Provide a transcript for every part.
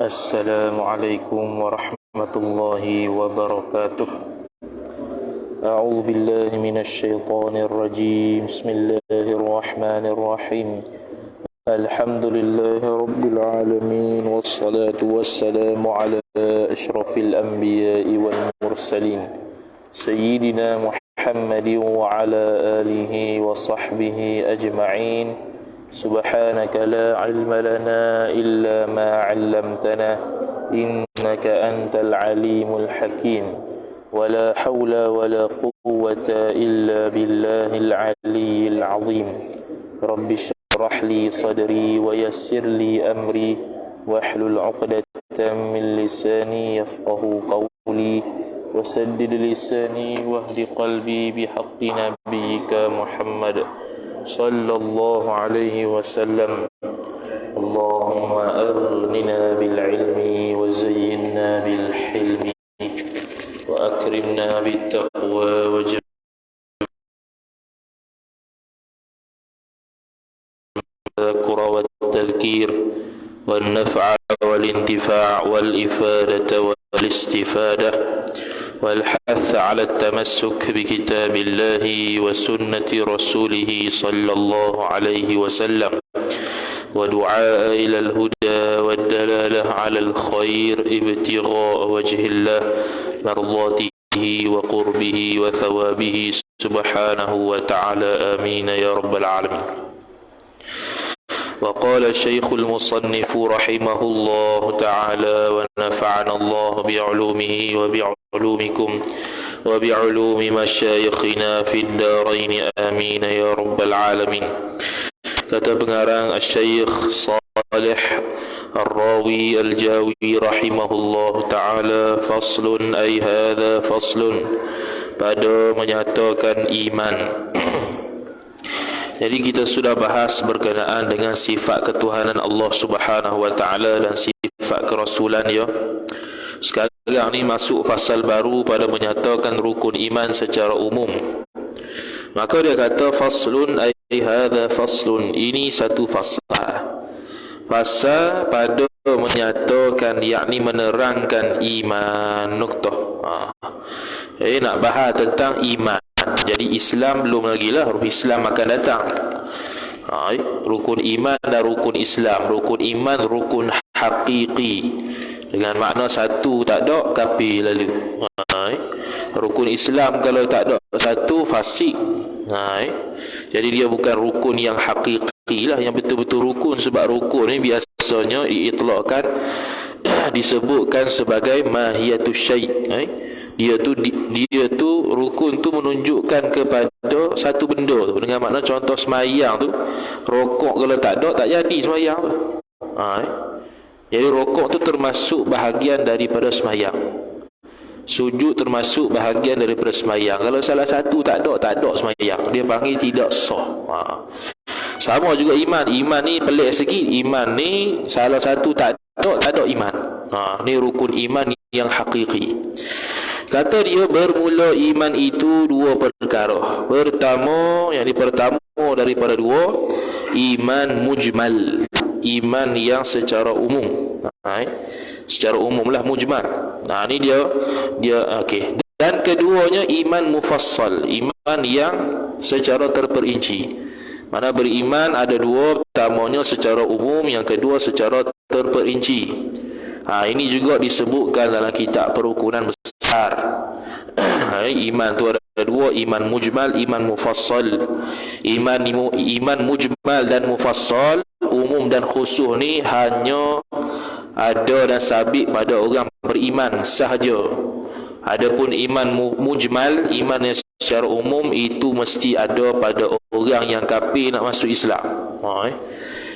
السلام عليكم ورحمة الله وبركاته. أعوذ بالله من الشيطان الرجيم. بسم الله الرحمن الرحيم. الحمد لله رب العالمين، والصلاة والسلام على أشرف الأنبياء والمرسلين سيدنا محمد وعلى آله وصحبه أجمعين. سبحانك لا علم لنا إلا ما علمتنا إنك أنت العليم الحكيم. ولا حول ولا قوة إلا بالله العلي العظيم. رب اشرح لي صدري ويسر لي أمري واحلل عقدة من لساني يفقه قولي وسدد لساني واهد قلبي بحق نبيك محمد صلى الله عليه وسلم. اللهم أغننا بالعلم وزينا بالحلم وأكرمنا بالتقوى وجعلنا الذكر والتذكير والنفع والانتفاع والإفادة والاستفادة والحث على التمسك بكتاب الله وسنة رسوله صلى الله عليه وسلم ودعاء إلى الهدى والدلالة على الخير ابتغاء وجه الله مرضاته وقربه وثوابه سبحانه وتعالى. آمين يا رب العالمين. وقال الشيخ المصنف رحمه الله تعالى ونفعنا الله بعلومه وبعلومكم وبعلوم مشايخنا في الدارين آمين يا رب العالمين. Kata pengarang Syekh Salih Ar-Rawi Al-Jawi rahimahullah ta'ala, faslun ay hadha faslun, pada menyatakan iman. Jadi kita sudah bahas berkenaan dengan sifat ketuhanan Allah Subhanahu wa taala dan sifat kerasulan ya. Sekarang ni masuk fasal baru pada menyatakan rukun iman secara umum. Maka dia kata faslun ay hadha faslun, ini satu fasal. Fasal pada menyatakan, yakni menerangkan iman, nuktah. Jadi nak bahas tentang iman. Jadi Islam belum lagi lah, Islam akan datang. Rukun iman dan rukun Islam. Rukun iman, rukun hakiki, dengan makna satu tak ada, kafir lalu. Rukun Islam kalau tak ada satu, fasik. Jadi dia bukan rukun yang hakiki lah, yang betul-betul rukun. Sebab rukun ni biasanya diitlaqkan disebutkan sebagai mahiyatus syai'. Dia tu rukun tu menunjukkan kepada satu benda tu. Dengan makna contoh semayang tu, rokok kalau tak ada, tak jadi semayang tu. Jadi rokok tu termasuk bahagian daripada semayang. Sujud termasuk bahagian daripada semayang. Kalau salah satu tak ada semayang, dia panggil tidak sah. Sama juga iman. Iman ni pelik sikit. Iman ni salah satu tak ada iman. Ni rukun iman yang hakiki. Kata dia, bermula iman itu dua perkara. Pertama, yang pertama daripada dua, iman mujmal, iman yang secara umum. Secara umum lah, mujmal. Ni dia okey. Dan keduanya iman mufassal, iman yang secara terperinci. Mana beriman ada dua, pertamanya secara umum, yang kedua secara terperinci. Ini juga disebutkan dalam kitab perukunan besar. Iman tu ada dua, iman mujmal, iman mufassal. Iman mujmal dan mufassal, umum dan khusus ni hanya ada dan sabit pada orang beriman sahaja. Adapun iman mujmal, iman yang secara umum, itu mesti ada pada orang yang kafir nak masuk Islam.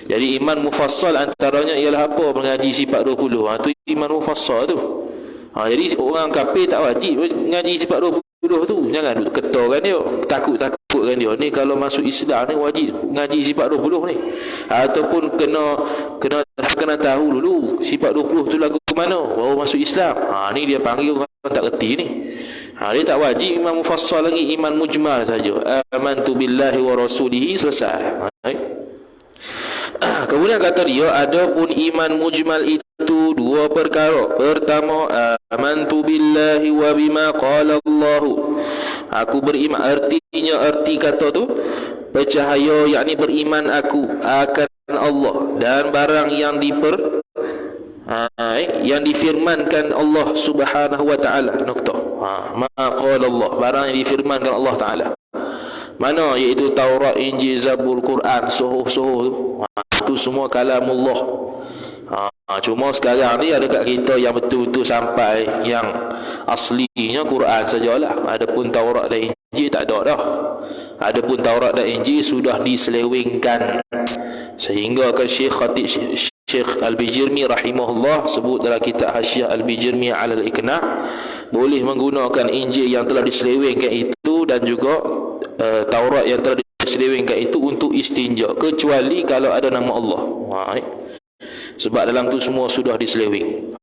Jadi iman mufassal antaranya ialah apa? Mengaji sifat 20. Tu iman mufassal tu. Jadi orang kafir tak wajib mengaji sifat 20 tu. Jangan duk ketorkan dia, takut-takutkan dia. Ni kalau masuk Islam ni wajib ngaji sifat 20 ni. Ataupun kena tahu dulu sifat 20 tu lagu mana baru masuk Islam. Ni dia panggil orang tak reti ni. Dia tak wajib iman mufassal lagi, iman mujmal saja. Amantu billahi wa rasulihi, selesai. Kemudian kata dia, adapun iman mujmal itu dua perkara. Pertama, amantu billahi wa bima qala Allah. Aku beriman, arti kata tu percaya, yakni beriman aku akan Allah dan barang yang yang difirmankan Allah Subhanahu wa taala. Nukta. Ma qala Allah, barang yang difirmankan Allah taala. Mana iaitu Taurat, Injil, Zabur, Quran, suhuf-suhuf tu semua kalamullah. Cuma sekarang ni ada kat kita yang betul-betul sampai yang aslinya Quran sajalah. Adapun Taurat dan Injil tak ada dah. Adapun Taurat dan Injil sudah diselewengkan, sehingga kan Syekh Al-Bijirmi rahimahullah sebut dalam kitab Hasyiah Al-Bijirmi 'ala al-Iqna', boleh menggunakan Injil yang telah diselewengkan itu dan juga Taurat yang telah diselewengkan itu untuk istinja, kecuali kalau ada nama Allah. Sebab dalam tu semua sudah diseleweng.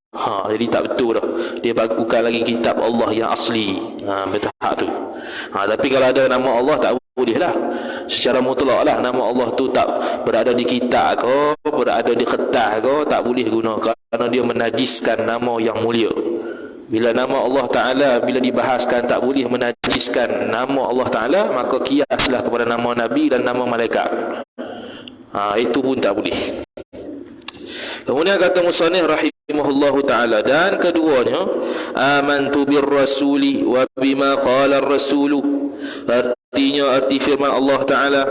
Jadi tak betul dah. Dia bukan lagi kitab Allah yang asli. Betul tu. Tapi kalau ada nama Allah tak boleh lah. Secara mutlak lah nama Allah tu tak berada di kitab ke, berada di kertas ke, tak boleh gunakan kerana dia menajiskan nama yang mulia. Bila nama Allah Ta'ala bila dibahaskan tak boleh menajiskan nama Allah Ta'ala, maka kiaslah kepada nama Nabi dan nama malaikat. Itu pun tak boleh. Kemudian kata musannif rahimahullahu ta'ala, dan keduanya, amantu bir rasuli wa bima qala ar-rasulu. Artinya arti firman Allah Ta'ala,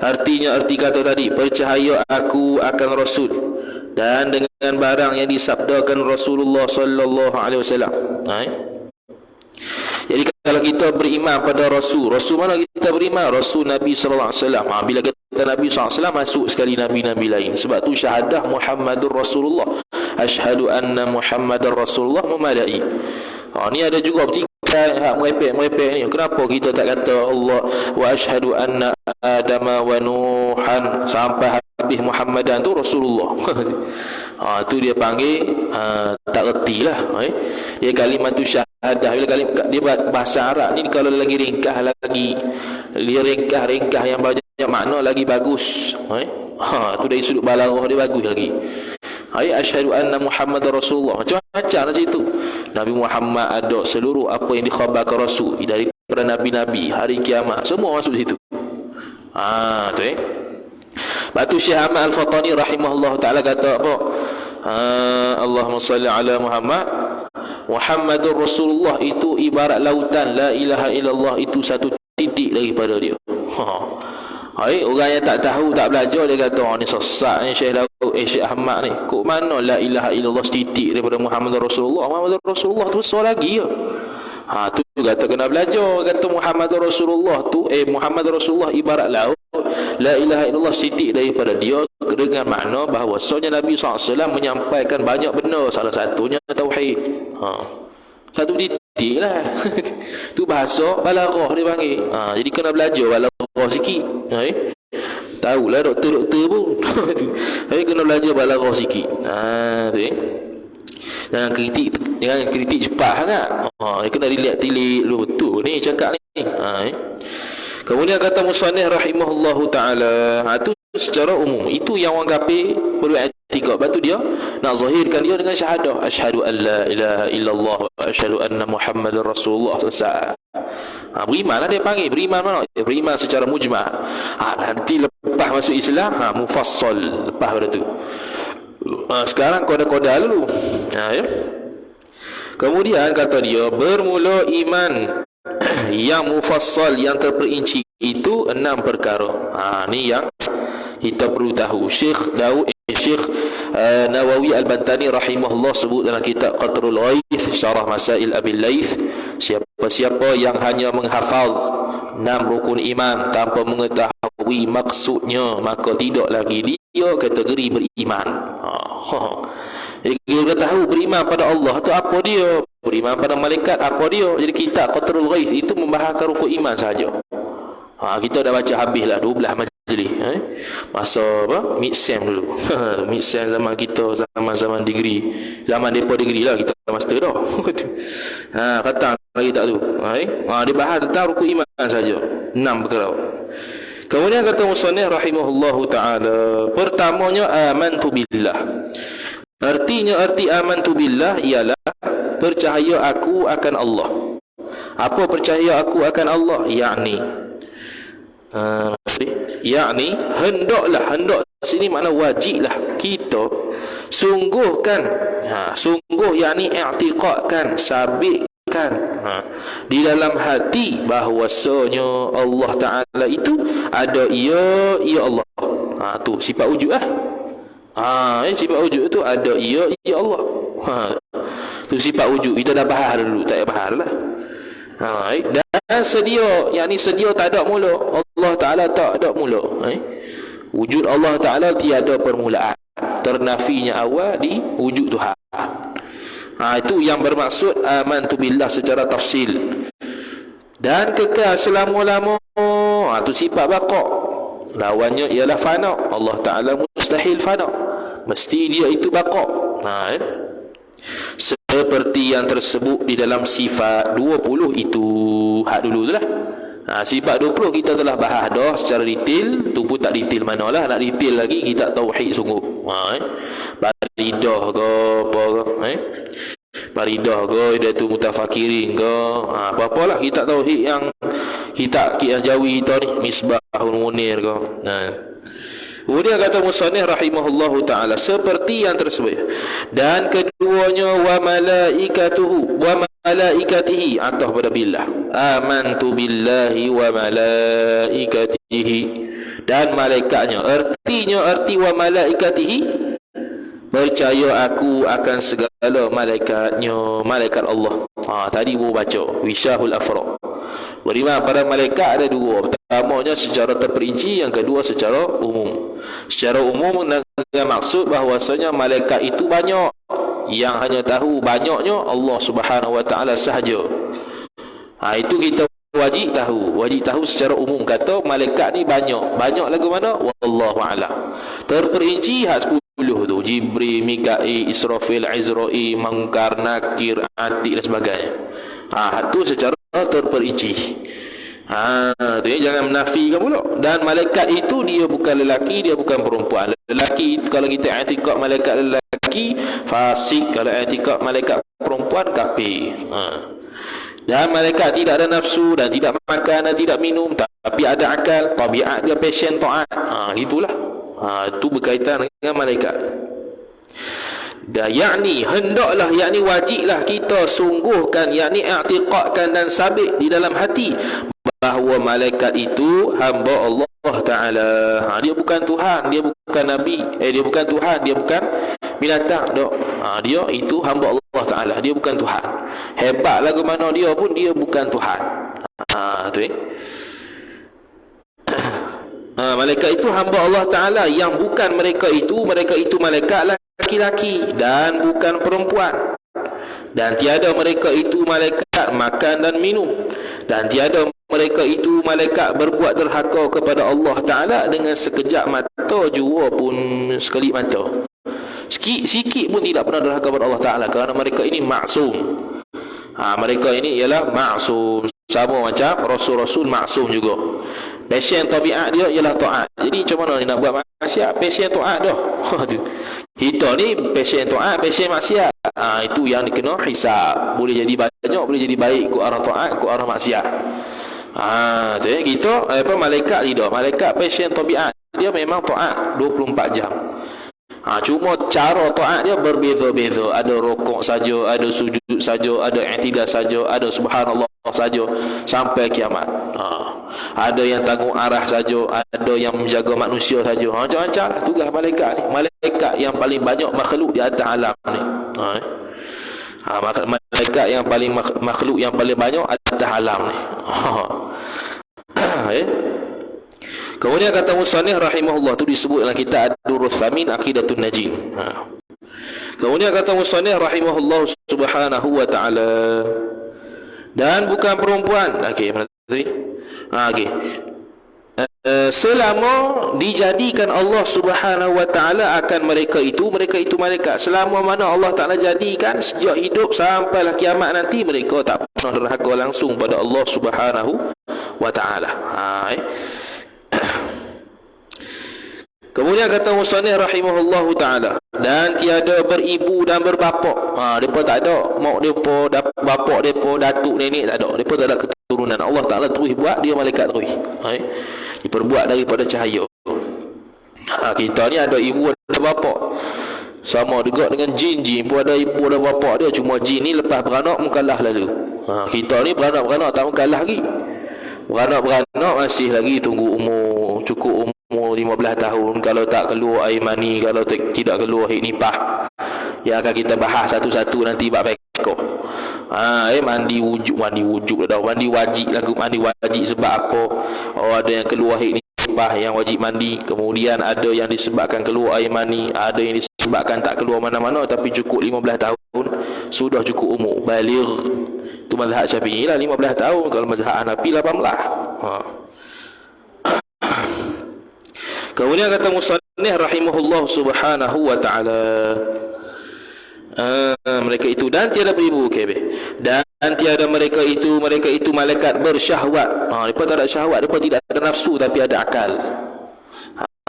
arti kata tadi, percaya aku akan Rasul dan dengan barang yang disabdakan Rasulullah sallallahu alaihi wasallam. Jadi kalau kita beriman pada Rasul mana kita beriman? Rasul Nabi sallallahu alaihi wasallam. Bila kata Nabi sallallahu alaihi wasallam, masuk sekali nabi-nabi lain. Sebab tu syahadah Muhammadur Rasulullah. Asyhadu anna Muhammadar Rasulullah memadai. Ni ada juga bertiga merepek ni. Kenapa kita tak kata Allah wa asyhadu anna Adama wa Nuhan sampai habis Muhammadan tu Rasulullah? Tu dia panggil tak ertilah. Dia kalimat tu syahadah. Bila dia bahasa Arab ni, kalau lagi ringkas dia ringkas yang banyak makna lagi bagus. Tu dari sudut balaghah dia bagus lagi. Asyhadu anna Muhammadar Rasulullah. Macam-macam lah situ. Nabi Muhammad ada seluruh apa yang dikhabarkan Rasul daripada nabi-nabi, hari kiamat, semua masuk situ. Tu Batu Syekh Ahmad Al-Fatani rahimahullah ta'ala kata apa? Allahumma salli ala Muhammadur Rasulullah itu ibarat lautan, la ilaha illallah itu satu titik daripada dia. Orang yang tak tahu, tak belajar, dia kata ni sesat ni Syekh Ahmad ni. Kok mana la ilaha illallah setitik daripada Muhammadur Rasulullah? Muhammadur Rasulullah tu besar lagi ya. Tu kata kena belajar. Kata Muhammadur Rasulullah tu Muhammadur Rasulullah ibarat laut, la ilaha illallah setitik daripada dia, dengan makna bahawasanya Nabi SAW menyampaikan banyak benda, salah satunya tauhid. Satu titik lah. Tu bahasa balaghah dia panggil. Jadi kena belajar balaghah sikit. Tahulah doktor-doktor pun. Kena belajar balaghah sikit. Tu Jangan kritik cepat sangat. Kena tilik dulu, betul ni cakap ni. Kemudian kata musannif rahimahullahu ta'ala, itu secara umum. Itu yang orang kafir perlu i'tikad. Lepas tu dia nak zahirkan dia dengan syahadah, asyhadu an la ilaha illallah wa asyhadu anna Muhammadar Rasulullah. Selesai. Beriman lah dia panggil. Beriman mana? Beriman secara mujmal. Nanti lepas masuk Islam, mufassal lepas pada tu. Sekarang koda-koda dulu. Ya. Kemudian kata dia, bermula iman yang mufassal, yang terperinci itu 6 perkara. Ni yang kita perlu tahu. Syekh Nawawi Al-Bantani rahimahullah sebut dalam kitab Qatrul Ghaith Syarah Masail Abil Laith, siapa yang hanya menghafaz 6 rukun iman tanpa mengetahui maksudnya, maka tidak lagi dia kategori beriman. Jadi kita tahu beriman pada Allah tu apa dia, beriman pada malaikat apa dia. Jadi kitab Qatrul Ghaith itu membahaskan rukun iman saja. Kita dah baca habislah 12 majlis. Masa apa? Mid-sem dulu. Mid-sem zaman kita, zaman degree. Zaman depa degree lah, kita master dah. Kata lagi tak tu. Dia bahas tentang rukun iman saja. 6 perkara. Kemudian kata musannif rahimahullahu taala, pertamanya amantu billah. Artinya arti amantu billah ialah percaya aku akan Allah. Apa percaya aku akan Allah? Yakni hendak sini makna wajiblah kita sungguhkan, sungguh yakni i'tiqadkan, sabitkan di dalam hati bahwasanya Allah Taala itu ada, ia Allah. Tu sifat wujud sifat wujud itu ada, ia Allah. Tu sifat wujud. Kita dah bahas dulu, tak payah bahas lah. Dan sedia, yakni sedia tak ada mula. Allah Ta'ala tak ada mula. Wujud Allah Ta'ala tiada permulaan. Ternafinya awal di wujud Tuhan. Itu yang bermaksud amantu billah secara tafsil. Dan kekal selama-lama. Itu sifat baqa. Lawannya ialah fana. Allah Ta'ala mustahil fana. Mesti dia itu baqa. Seperti yang tersebut di dalam sifat 20 itu. Hak dulu tu lah. Sifat 20 kita telah bahas dah secara detail. Tu pun tak detail manalah. Nak detail lagi kita tauhid sungguh. Baridah ke apa ke, baridah ke, dia tu mutafakirin ke, apa-apalah kita tauhid yang kita jawi kita ni, Misbahul Munir ke. Kemudian kata musannif rahimahullahu taala, seperti yang tersebut. Dan keduanya wa malaikatuhu wa malaikatihi, atau pada billah. Amantu billahi wa malaikatihi, dan malaikatnya. Arti wa malaikatihi, percaya aku akan segala malaikatnya, malaikat Allah. Tadi baru baca Wisyahul Afra. Beriman pada malaikat ada dua. Pertamanya secara terperinci, yang kedua secara umum. Secara umum dengan maksud bahwasanya malaikat itu banyak. Yang hanya tahu banyaknya Allah Subhanahu wa taala sahaja. Itu kita wajib tahu. Wajib tahu secara umum. Kata malaikat ni banyak. Banyak lagu mana? Wallahu a'lam. Terperinci hak 10 tu. Jibril, Mikail, Israfil, Izrail, Munkar, Nakir, Atik dan sebagainya. Itu secara terperinci. Jangan menafikan pula. Dan malaikat itu dia bukan lelaki, dia bukan perempuan. Lelaki, kalau kita i'tiqad malaikat lelaki, fasik. Kalau i'tiqad malaikat perempuan, kafir. Dan malaikat tidak ada nafsu, dan tidak makan, dan tidak minum, tapi ada akal, tabiat dia passion taat. Itulah. Itu berkaitan dengan malaikat. Dan yakni hendaklah, yakni wajiblah kita sungguhkan, yakni i'tiqadkan dan sabit di dalam hati bahawa malaikat itu hamba Allah Ta'ala. Dia bukan Tuhan, dia bukan Nabi, dia bukan Tuhan, dia bukan binatang. Dia itu hamba Allah Ta'ala, dia bukan Tuhan. Hebat lagu mana dia pun, dia bukan Tuhan. Malaikat itu hamba Allah Ta'ala. Yang bukan mereka itu malaikat laki-laki dan bukan perempuan. Dan tiada mereka itu malaikat makan dan minum. Dan tiada mereka itu malaikat berbuat derhaka kepada Allah Ta'ala dengan sekejap mata jua pun, sekali mata. Sikit pun tidak pernah derhaka kepada Allah Ta'ala, kerana mereka ini maksum. Mereka ini ialah maksum. Sama macam Rasul-Rasul maksum juga. Passion tabiat dia ialah taat. Jadi macam mana ni nak buat maksiat? Passion taat dah. Kita ni passion taat, passion maksiat. Itu yang dikena hisab. Boleh jadi banyak, boleh jadi baik ke arah taat, ke arah maksiat. Jadi kita malaikat tidak. Malaikat passion tabiat dia memang taat 24 jam. Cuma cara taat dia berbeza-beza. Ada rukuk saja, ada sujud saja, ada i'tidal saja, ada subhanallah saja sampai kiamat. Ada yang tanggung arah saja, ada yang menjaga manusia saja. Macam-macam tugas malaikat ni. Malaikat yang paling banyak makhluk di atas alam ni. Malaikat yang paling makhluk yang paling banyak atas alam ni. Kemudian kata musannif rahimahullah, tu disebut dalam kitab Ad-Durrus Tsamin Aqidatun Najin. Kemudian kata musannif rahimahullah subhanahu wa ta'ala, dan bukan perempuan. Mana tadi? Selama dijadikan Allah Subhanahu wa ta'ala akan mereka itu malaikat. Selama mana Allah Ta'ala jadikan, sejak hidup sampailah kiamat nanti, mereka tak pernah derhaka langsung pada Allah Subhanahu wa ta'ala. Kemudian kata musannif rahimahullahu taala, dan tiada beribu dan berbapa. Depa tak ada mak depa, bapak depa, datuk, nenek tak ada. Depa tak ada keturunan. Allah Taala terus buat dia malaikat terus. Diperbuat daripada cahaya. Kita ni ada ibu ada bapa. Sama juga dengan jin. Jin pun ada ibu ada bapa dia. Cuma jin ni lepas beranak mukallah lalu. Kita ni beranak tak mukallah lagi. Beranak masih lagi tunggu umur, cukup umur 15 tahun. Kalau tak keluar air mani, kalau tidak keluar hik nipah, yang akan kita bahas satu-satu nanti bab fiqh. Mandi wujud dah. Mandi wajib lagu, mandi wajib sebab apa? Ada yang keluar hik nipah yang wajib mandi. Kemudian ada yang disebabkan keluar air mani, ada yang disebabkan tak keluar mana-mana tapi cukup 15 tahun sudah cukup umur baligh. Itu mazhab Syafi'i lah 15 tahun. Kalau mazhab Hanafi 18. Kemudian kata musannif rahimahullah subhanahu wa ta'ala, mereka itu dan tiada beribu, dan tiada mereka itu malaikat bersyahwat. Mereka tak ada syahwat, mereka tidak ada nafsu tapi ada akal.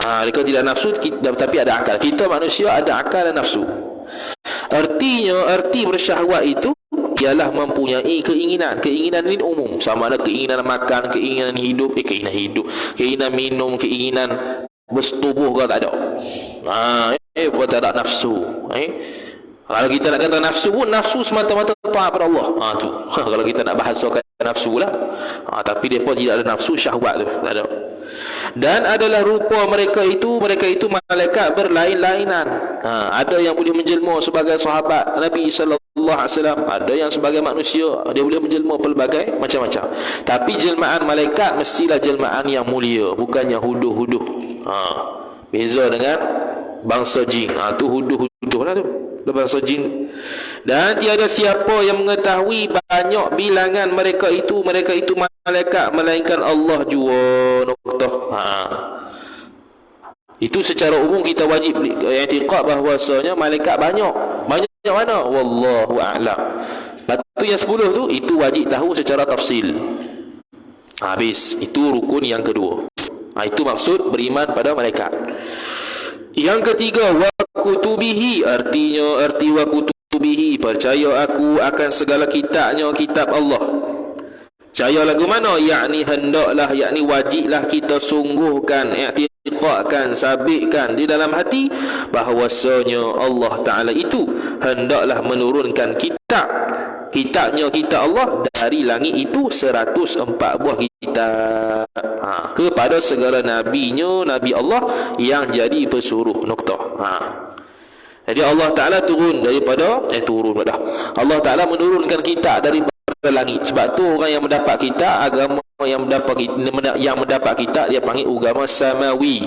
Mereka tidak nafsu tapi ada akal. Kita manusia ada akal dan nafsu. Arti bersyahwat itu ialah mempunyai keinginan. Keinginan ini umum, sama ada keinginan makan, keinginan hidup, keinginan minum, keinginan bersetubuh ke tak ada. Tak ada nafsu. Kalau kita nak kata nafsu pun, nafsu semata-mata taat pada Allah. Tu. Kalau kita nak bahasakan nafsu lah. Tapi mereka tidak ada nafsu syahwat tu. Tak ada. Dan adalah rupa mereka itu malaikat berlain-lainan. Ada yang boleh menjelma sebagai sahabat Nabi sallallahu alaihi wasallam, ada yang sebagai manusia dia boleh menjelma pelbagai macam-macam. Tapi jelmaan malaikat mestilah jelmaan yang mulia, bukan yang huduh-huduh. Beza dengan bangsa jin. Tu huduh-huduh lah tu, bangsa jin. Dan tiada siapa yang mengetahui banyak bilangan mereka itu malaikat melainkan Allah jua. Itu secara umum kita wajib i'tiqad bahawasanya malaikat banyak mana? Wallahu a'lam. Lepas tu yang 10 tu, itu wajib tahu secara tafsil. Habis. Itu rukun yang kedua. Itu maksud beriman pada malaikat. Yang ketiga, wa kutubihi. Arti wa kutubihi, percaya aku akan segala kitabnya, kitab Allah. Percaya lagu mana? Yakni hendaklah, yakni wajiblah kita sungguhkan, i'tiqadkan, sabitkan di dalam hati bahawasanya Allah Ta'ala itu hendaklah menurunkan kitabnya kita Allah dari langit itu 104 buah kitab kepada segala nabinya, Nabi Allah yang jadi pesuruh. Jadi Allah Ta'ala turun daripada Allah Ta'ala menurunkan kitab dari langit. Sebab tu orang yang mendapat kitab, agama yang mendapat kitab, dia panggil agama samawi.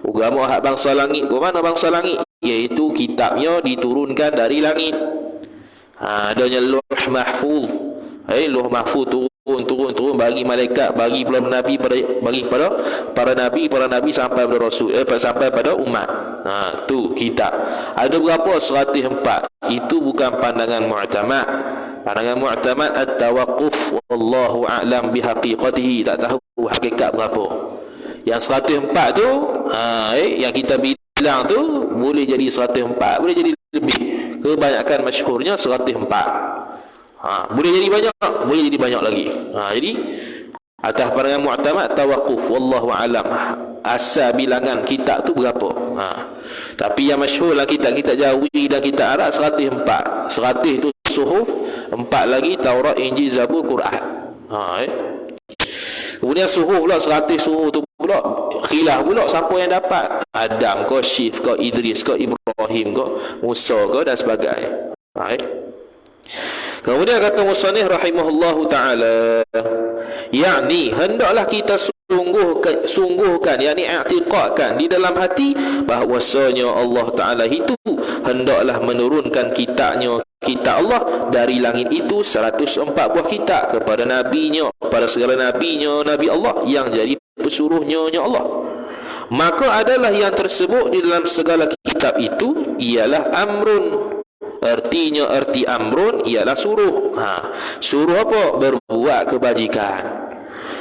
Agama hak bangsa langit. Ke mana bangsa langit? Iaitu kitabnya diturunkan dari langit. Adanya Lauh Mahfuz. Lauh Mahfuz turun bagi malaikat, bagi para nabi, bagi para nabi sampai pada rasul, sampai pada umat. Tu kitab. Ada berapa? 104. Itu bukan pandangan mu'tamad. Pandangan mu'tamad at-tawaqquf, wallahu a'lam bihaqiqatihi. Tak tahu hakikat berapa. Yang 104 tu, yang kita bilang tu boleh jadi 104, boleh jadi lebih. Kebanyakan masyhurnya 104. Boleh jadi banyak, boleh jadi banyak lagi. Jadi atas pandangan mu'tamad tawaqquf, wallahu a'lam. Asal bilangan kitab tu berapa? Tapi yang masyhur lah kitab Jawi dan kitab Arab 104. 100 tu suhuf, 4 lagi Taurat, Injil, Zabur, Quran. Kemudian suhuf pula, 100 suhuf tu pula khilaf pula siapa yang dapat. Adam ke, Syith ke, Idris ke, Ibrahim ke, Musa ke dan sebagainya. Kemudian kata musannif rahimahullahu ta'ala, yakni hendaklah kita sungguhkan, yakni i'tiqadkan di dalam hati bahwasanya Allah Ta'ala itu hendaklah menurunkan kitab Allah dari langit itu 104 buah kitab kepada nabinya, pada segala nabinya, Nabi Allah yang jadi pesuruhnya Allah. Maka adalah yang tersebut di dalam segala kitab itu ialah amrun. Arti amrun ialah suruh. Suruh apa? Berbuat kebajikan.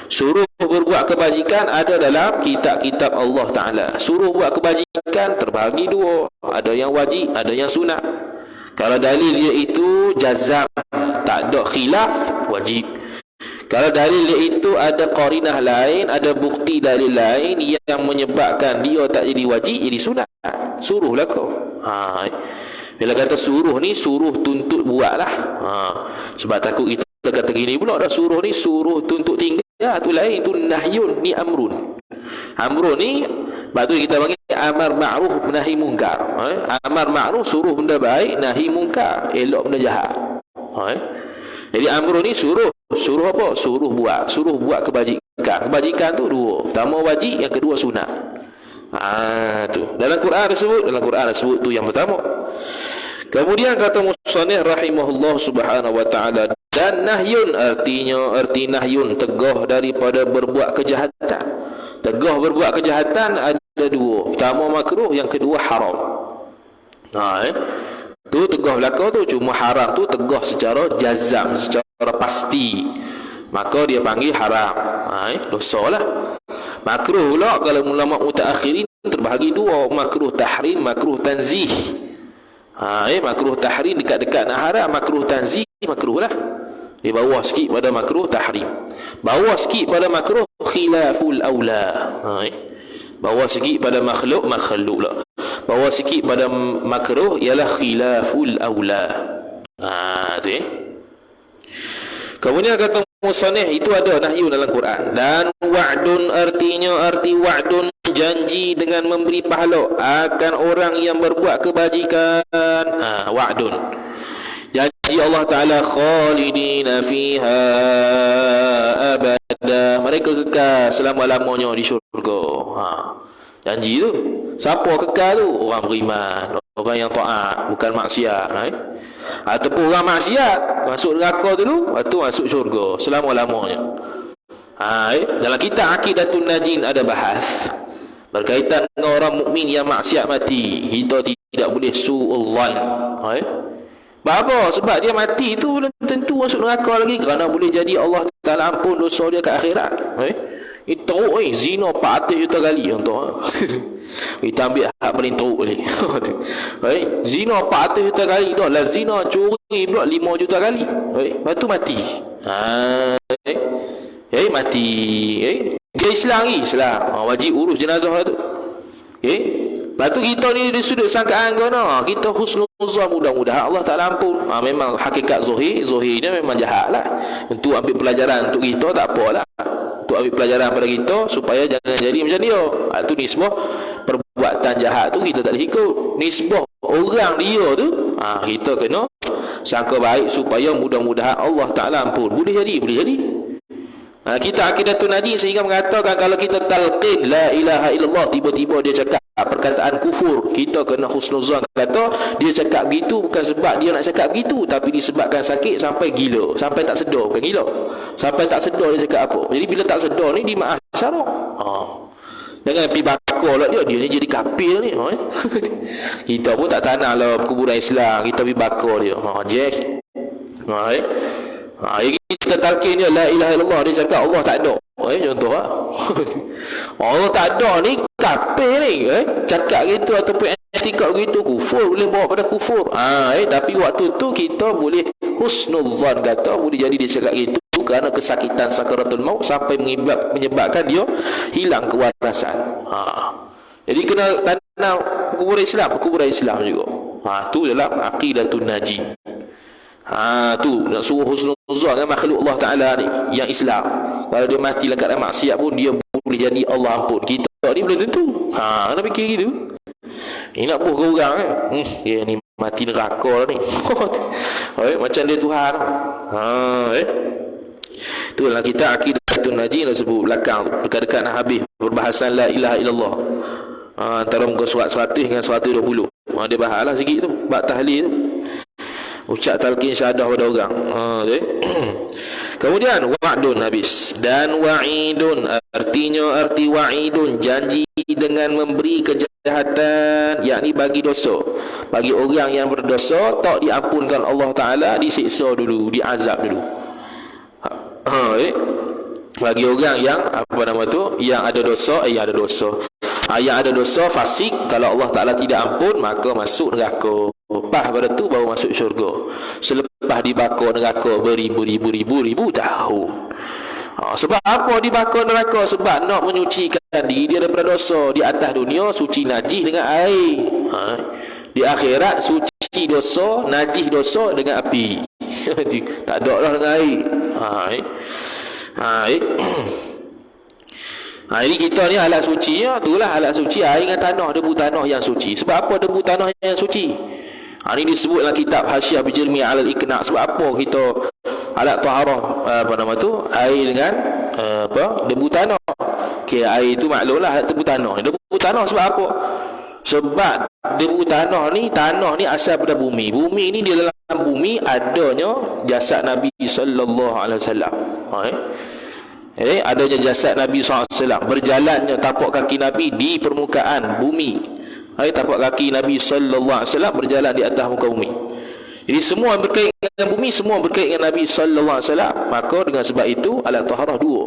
Suruh berbuat kebajikan ada dalam kitab-kitab Allah Ta'ala. Suruh buat kebajikan terbahagi dua. Ada yang wajib, ada yang sunat. Kalau dalil dia itu jazam, tak ada khilaf, wajib. Kalau dalil dia itu ada qarinah lain, ada bukti dalil lain yang menyebabkan dia tak jadi wajib, jadi sunat, suruhlah kau. Bila kata suruh ni, suruh tuntut buatlah. Sebab takut kita kata gini pula, dah suruh ni suruh tuntut tinggal, tu lain, tu nahyun, ni amrun. Amrun ni batu kita panggil amar ma'ruf nahi munkar. Amar ma'ruf suruh benda baik, nahi munkar elok benda jahat. Jadi amrun ni suruh apa? Suruh buat kebajikan. Kebajikan tu dua. Pertama wajib, yang kedua sunat. Tu. Dalam Quran disebut tu yang pertama. Kemudian kata musannif rahimahullah subhanahu wa ta'ala, dan nahyun arti nahyun tegah daripada berbuat kejahatan. Tegah berbuat kejahatan ada dua. Pertama makruh, yang kedua haram. Tu tegah belakang tu, cuma haram tu tegah secara jazam, secara pasti. Maka dia panggil haram. Dosa lah. Makruh pula kalau ulama mutaakhirin terbahagi dua, makruh tahrim, makruh tanzih. Makruh tahrim dekat-dekat nak haram, makruh tanzih makruh lah. Di bawah sikit pada makruh tahrim. Bawah sikit pada makruh khilaful aula. Bawah sikit pada makhluk lah. Bawah sikit pada makruh ialah khilaful aula. Tu Kemudian kata musannif itu ada nahyu dalam Quran. Dan wa'dun arti wa'dun janji dengan memberi pahala akan orang yang berbuat kebajikan. Wa'dun janji Allah Ta'ala khalidina fiha abada, mereka kekal selama-lamanya di syurga. Janji tu. Siapa kekal tu? Orang beriman, orang yang taat, bukan maksiat. Ataupun orang maksiat masuk neraka dulu, lepas tu masuk syurga selama-lamanya. Dalam kitab Aqidatun Najin ada bahas berkaitan dengan orang mukmin yang maksiat mati. Kita tidak boleh su'udzan. Apa? Sebab dia mati tu belum tentu masuk neraka lagi, kerana boleh jadi Allah Ta'ala ampun dosa dia ke akhirat. Itu zina 400 juta kali contoh. Kita ambil hak paling teruk ni. Zina 400 juta kali dah lah, zina curi pula 5 juta kali. Lepas tu mati. Mati. Dia Islam lagi, Islam. Wajib urus jenazah tu. Lepas tu kita ni di sudut sangkaan kena, kita husnuzan, mudah-mudahan Allah Ta'ala ampun. Memang hakikat Zuhir ni memang jahat lah. Untuk ambil pelajaran untuk kita tak apalah. Untuk ambil pelajaran pada kita supaya jangan jadi macam dia. Itu nisbah perbuatan jahat tu kita tak boleh ikut. Nisbah orang dia tu kita kena sangka baik supaya mudah-mudahan Allah Ta'ala ampun. Boleh jadi. Kita Aqidatun Najin sehingga mengatakan kalau kita talqin la ilaha illallah, tiba-tiba dia cakap perkataan kufur, kita kena husnuzan, kata dia cakap begitu bukan sebab dia nak cakap begitu, tapi disebabkan sakit sampai gila, sampai tak sedar, bukan gila, sampai tak sedar dia cakap apa. Jadi bila tak sedar ni di maaf syarak. Jangan pergi bakar lah dia ni jadi kafir ni. Kita pun tak tanah lah kuburan Islam, kita pergi bakar dia. Jack. Kita talqin dia la ilaha illallah, dia cakap Allah tak ada. Contoh lah. Allah tak ada ni kafir ni. Cakap gitu ataupun etikad gitu kufur, boleh bawa pada kufur. Tapi waktu tu kita boleh husnuzan, kata boleh jadi dia cakap gitu kerana kesakitan sakaratul maut sampai menyebabkan dia hilang kewarasan. Jadi kena tanam kuburan Islam juga. Tu dalam Aqidatun Najin. Tu nak suruh husnuzan dengan makhluk Allah Ta'ala ni yang Islam. Kalau dia mati lekat dalam maksiat pun dia boleh jadi Allah ampun. Kita ni belum tentu. Nak fikir gitu. Ini nak buh ke orang dia ni mati neraka ni. Macam dia Tuhan. Tu dalam kita Aqidatun Najin dah sebut belakang dekat-dekat nak habis perbahasan la ilaha illallah. Antara muka surat 100 dengan 120. Dia bahas lah sikit tu bab tahlil tu. Ucap talqin syahadah pada orang. Kemudian wa'dun habis. Dan wa'idun arti wa'idun janji dengan memberi kejahatan, yakni bagi dosa. Bagi orang yang berdosa tak diampunkan Allah Ta'ala, disiksa dulu, diazab dulu. Bagi orang yang apa nama tu, yang ada dosa, yang ada dosa. Yang ada dosa fasik, kalau Allah Taala tidak ampun maka masuk neraka. Lepas pada tu baru masuk syurga. Selepas dibakar neraka beribu-ribu tahun. Sebab apa dibakar neraka? Sebab nak menyucikan diri dia daripada dosa. Di atas dunia suci najis dengan air. Di akhirat suci dosa, najis dosa dengan api. Tak ada lah dengan air. Ini kita ni alat suci ya, itulah alat suci air dengan tanah, debu tanah yang suci. Sebab apa debu tanah yang suci? Ini disebut dalam kitab Hasyiah Bijilmi Alal Iqna'. Sebab apa kita alat taharah apa nama tu, air dengan debu tanah. Okey, air itu maklumlah debu tanah. Debu tanah sebab apa? Sebab debu tanah ni asal daripada bumi. Bumi ni di dalam bumi adanya jasad Nabi sallallahu alaihi wasallam. Adanya jasad Nabi sallallahu alaihi wasallam, berjalannya tapak kaki Nabi di permukaan bumi. Tapak kaki Nabi sallallahu alaihi wasallam berjalan di atas muka bumi. Jadi semua berkait dengan bumi, semua berkait dengan Nabi sallallahu alaihi wasallam. Maka dengan sebab itu alat taharah dua.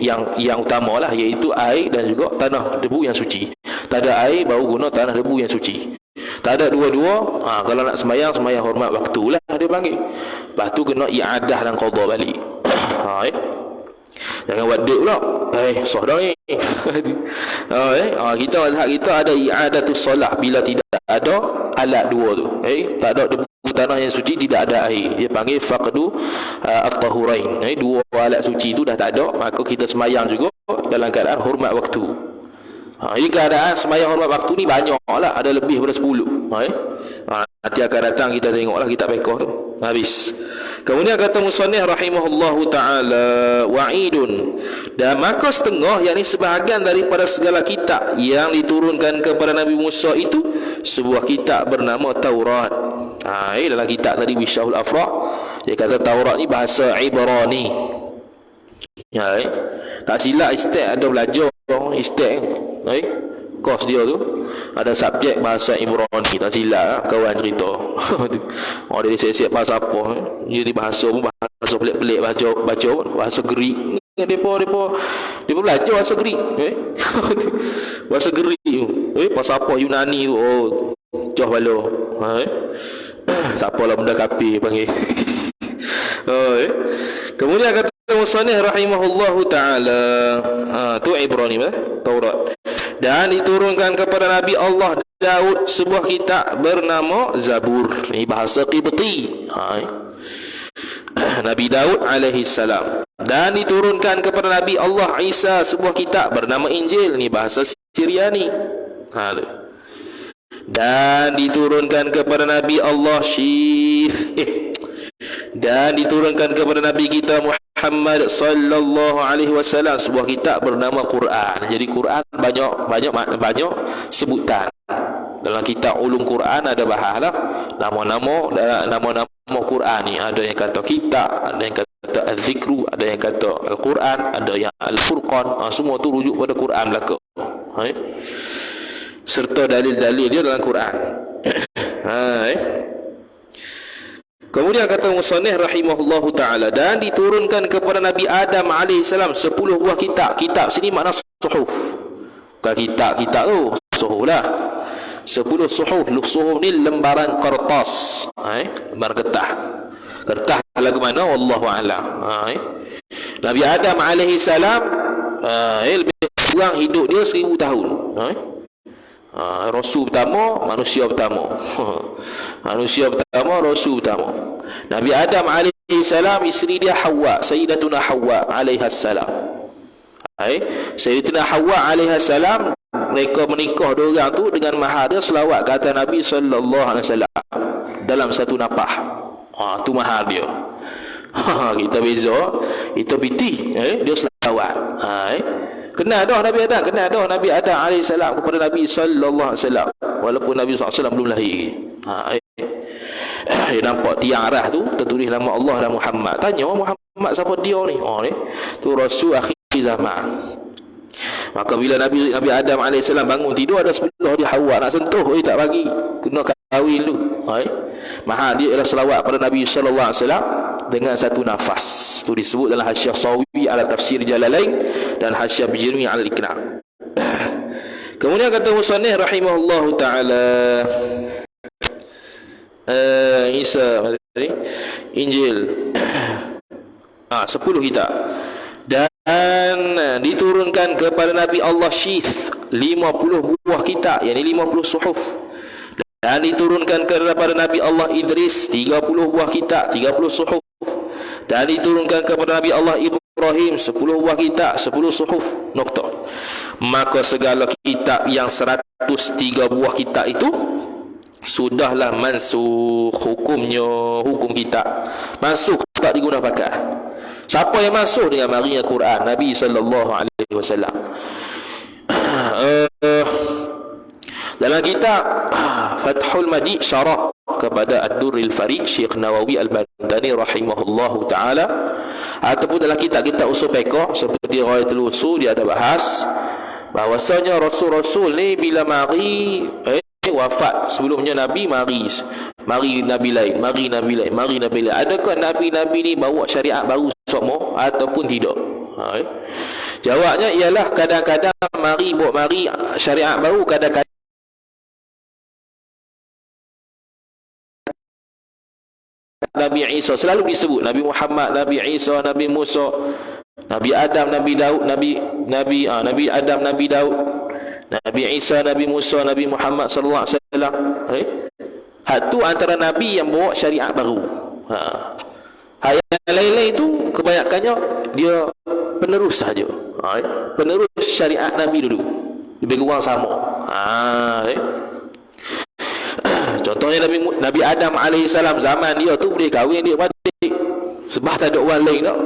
Yang utamalah iaitu air dan juga tanah debu yang suci. Tak ada air baru guna tanah debu yang suci. Tak ada dua-dua, kalau nak sembahyang hormat waktu lah dia panggil. Lepas tu kena i'adah dan qada balik. Jangan buat dek pula. Sah dah ni. Kita mazhab kita ada i'adatus solah bila tidak ada alat dua tu. Tak ada debu tanah yang suci, tidak ada air. Dia panggil faqdu at-tahurain. Dua alat suci tu dah tak ada, maka kita sembahyang juga dalam keadaan hormat waktu. Ini keadaan sembahyang hormat waktu ni banyak lah, ada lebih daripada 10. Nanti akan datang kita tengoklah kitab fiqh tu. Habis. Kemudian kata musannif rahimahullahu taala wa'idun, dan maka setengah, yakni sebahagian daripada segala kitab yang diturunkan kepada Nabi Musa itu sebuah kitab bernama Taurat. Dalam kitab tadi Wisyahul Afrah dia kata Taurat ni bahasa Ibrani. Tak silap Istek ada belajar Istek kos dia tu ada subjek bahasa Ibrani, tak silap kawan cerita. Dia siap-siap bahasa apa, jadi bahasa pun bahasa pelik-pelik, baca bahasa Greek. Depa belajar bahasa Greek. Bahasa Greek tu. Bahasa apa Yunani tu. Joh balo. Tak apalah benda kafir panggil. Kemudian kata musannif rahimahullahu taala, tu Ibrani Taurat. Dan diturunkan kepada Nabi Allah Daud sebuah kitab bernama Zabur. Ini bahasa Qibti. Nabi Daud alaihi salam. Dan diturunkan kepada Nabi Allah Isa sebuah kitab bernama Injil. Ini bahasa Syriani. Dan diturunkan kepada Nabi Allah dan diturunkan kepada Nabi kita Muhammad sallallahu alaihi wasallam sebuah kitab bernama Quran. Jadi Quran banyak sebutan. Dalam kitab ulum Quran ada bahaslah nama-nama Quran ni. Ada yang kata kitab, ada yang kata az-zikru, ada yang kata Al-Quran, ada yang Al-Furqan. Semua tu rujuk pada Quran belaka. Serta dalil-dalil dia dalam Quran. Kemudian kata musannif rahimahullahu taala, dan diturunkan kepada Nabi Adam alaihissalam 10 buah kitab. Kitab sini makna suhuf. Bukan kitab tu, suhuf lah. 10 suhuf. Suhuf ni lembaran kertas. Lembaran kertas. Kertas lagu mana wallahu a'lam. Nabi Adam alaihissalam lebih kurang hidup dia 1000 tahun. Rasul pertama, manusia pertama. Manusia pertama, Rasul pertama. Nabi Adam alaihi salam, isteri dia Hawa, Sayyidatuna Hawa alaihi salam. Sayyidatuna Hawa alaihi salam, mereka menikah dua orang tu dengan mahar dia selawat kata Nabi sallallahu alaihi wasallam dalam satu napah. Tu mahar dia. Kita beza, itu piti, dia selawat. Kenal dah Nabi Adam, Nabi Adam alaihissalam kepada Nabi sallallahu alaihi wasallam, walaupun Nabi sallallahu alaihi wasallam belum lahir lagi. Dia nampak tiang arah tu tertulis nama Allah dan Muhammad. Tanya Muhammad siapa dia ni? Tu Rasul akhir zaman. Maka bila Nabi Adam alaihissalam bangun tidur, ada sebelah dia Hawa nak sentuh, tak bagi, kena kahwin dulu. Mahal dia ialah selawat pada Nabi sallallahu alaihi wasallam dengan satu nafas. Itu disebut dalam Hasyiah Sawi ala Tafsir Jalalain dan Hasyiah Bijrmi ala Iqna'. Kemudian kata musannif rahimahullahu taala, Isa Injil 10 kitab, dan diturunkan kepada Nabi Allah Syith 50 buah kitab, yakni 50 suhuf. Dan diturunkan kepada Nabi Allah Idris 30 buah kitab, 30 suhuf. Dan diturunkan kepada Nabi Allah Ibrahim 10 buah kitab, 10 suhuf. Nokta. Maka segala kitab yang 103 buah kitab itu sudahlah mansukh hukumnya, hukum kitab mansukh, tak diguna pakai. Siapa yang mansukh dengan marinya Quran Nabi sallallahu alaihi wasallam. Dalam kitab Fathul Majid syarah kepada Ad-Durril Farid Syekh Nawawi Al-Bantani rahimahullahu taala, ataupun dalam kitab-kitab usul fiqh seperti Ghayatul Usul, dia ada bahas bahwasanya rasul-rasul ni bila mari wafat, sebelumnya Nabi mari Nabi lain, mari Nabi lain, mari Nabi lain. Adakah Nabi-Nabi ni bawa syariat baru semua ataupun tidak? Jawabnya ialah kadang-kadang mari syariat baru, kadang-kadang Nabi Isa selalu disebut, Nabi Muhammad, Nabi Isa, Nabi Musa, Nabi Adam, Nabi Daud, Nabi Adam, Nabi Daud, Nabi Isa, Nabi Musa, Nabi Muhammad sallallahu alaihi wasallam. Hatu antara nabi yang bawa syariat baru. Yang lain-lain itu kebanyakannya dia penerus saja. Penerus syariat Nabi dulu. Lebih kurang sama. Contohnya Nabi Adam alaihissalam, zaman dia tu boleh kahwin dia balik. Sebab tak ada orang lain tak.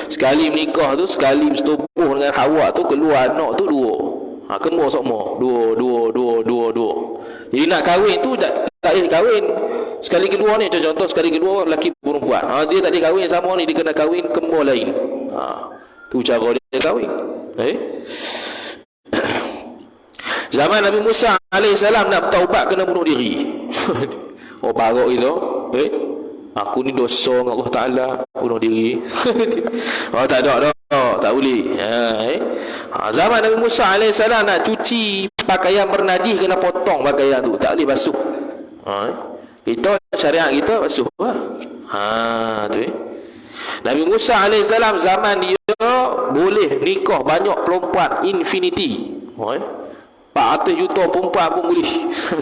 Sekali menikah tu, sekali bersetubuh dengan Hawa tu, keluar anak tu dua. Kemur semua. Dua. Jadi nak kahwin tu tak boleh kahwin. Sekali kedua ni, contoh sekali kedua lelaki perempuan. Dia tak boleh kahwin sama ni, dia kena kahwin kemur lain. Tu cara dia kahwin. Zaman Nabi Musa alaihissalam nak bertaubat kena bunuh diri. Barak itu. Aku ni dosa dengan Allah Ta'ala, bunuh diri. Tak ada dah, tak boleh. Zaman Nabi Musa alaihissalam nak cuci pakaian bernajis, kena potong pakaian tu, tak boleh basuh. Kita syariat kita basuh. Tu Nabi Musa alaihissalam zaman dia boleh nikah banyak perempuan, infinity. 400 juta perempuan pun boleh.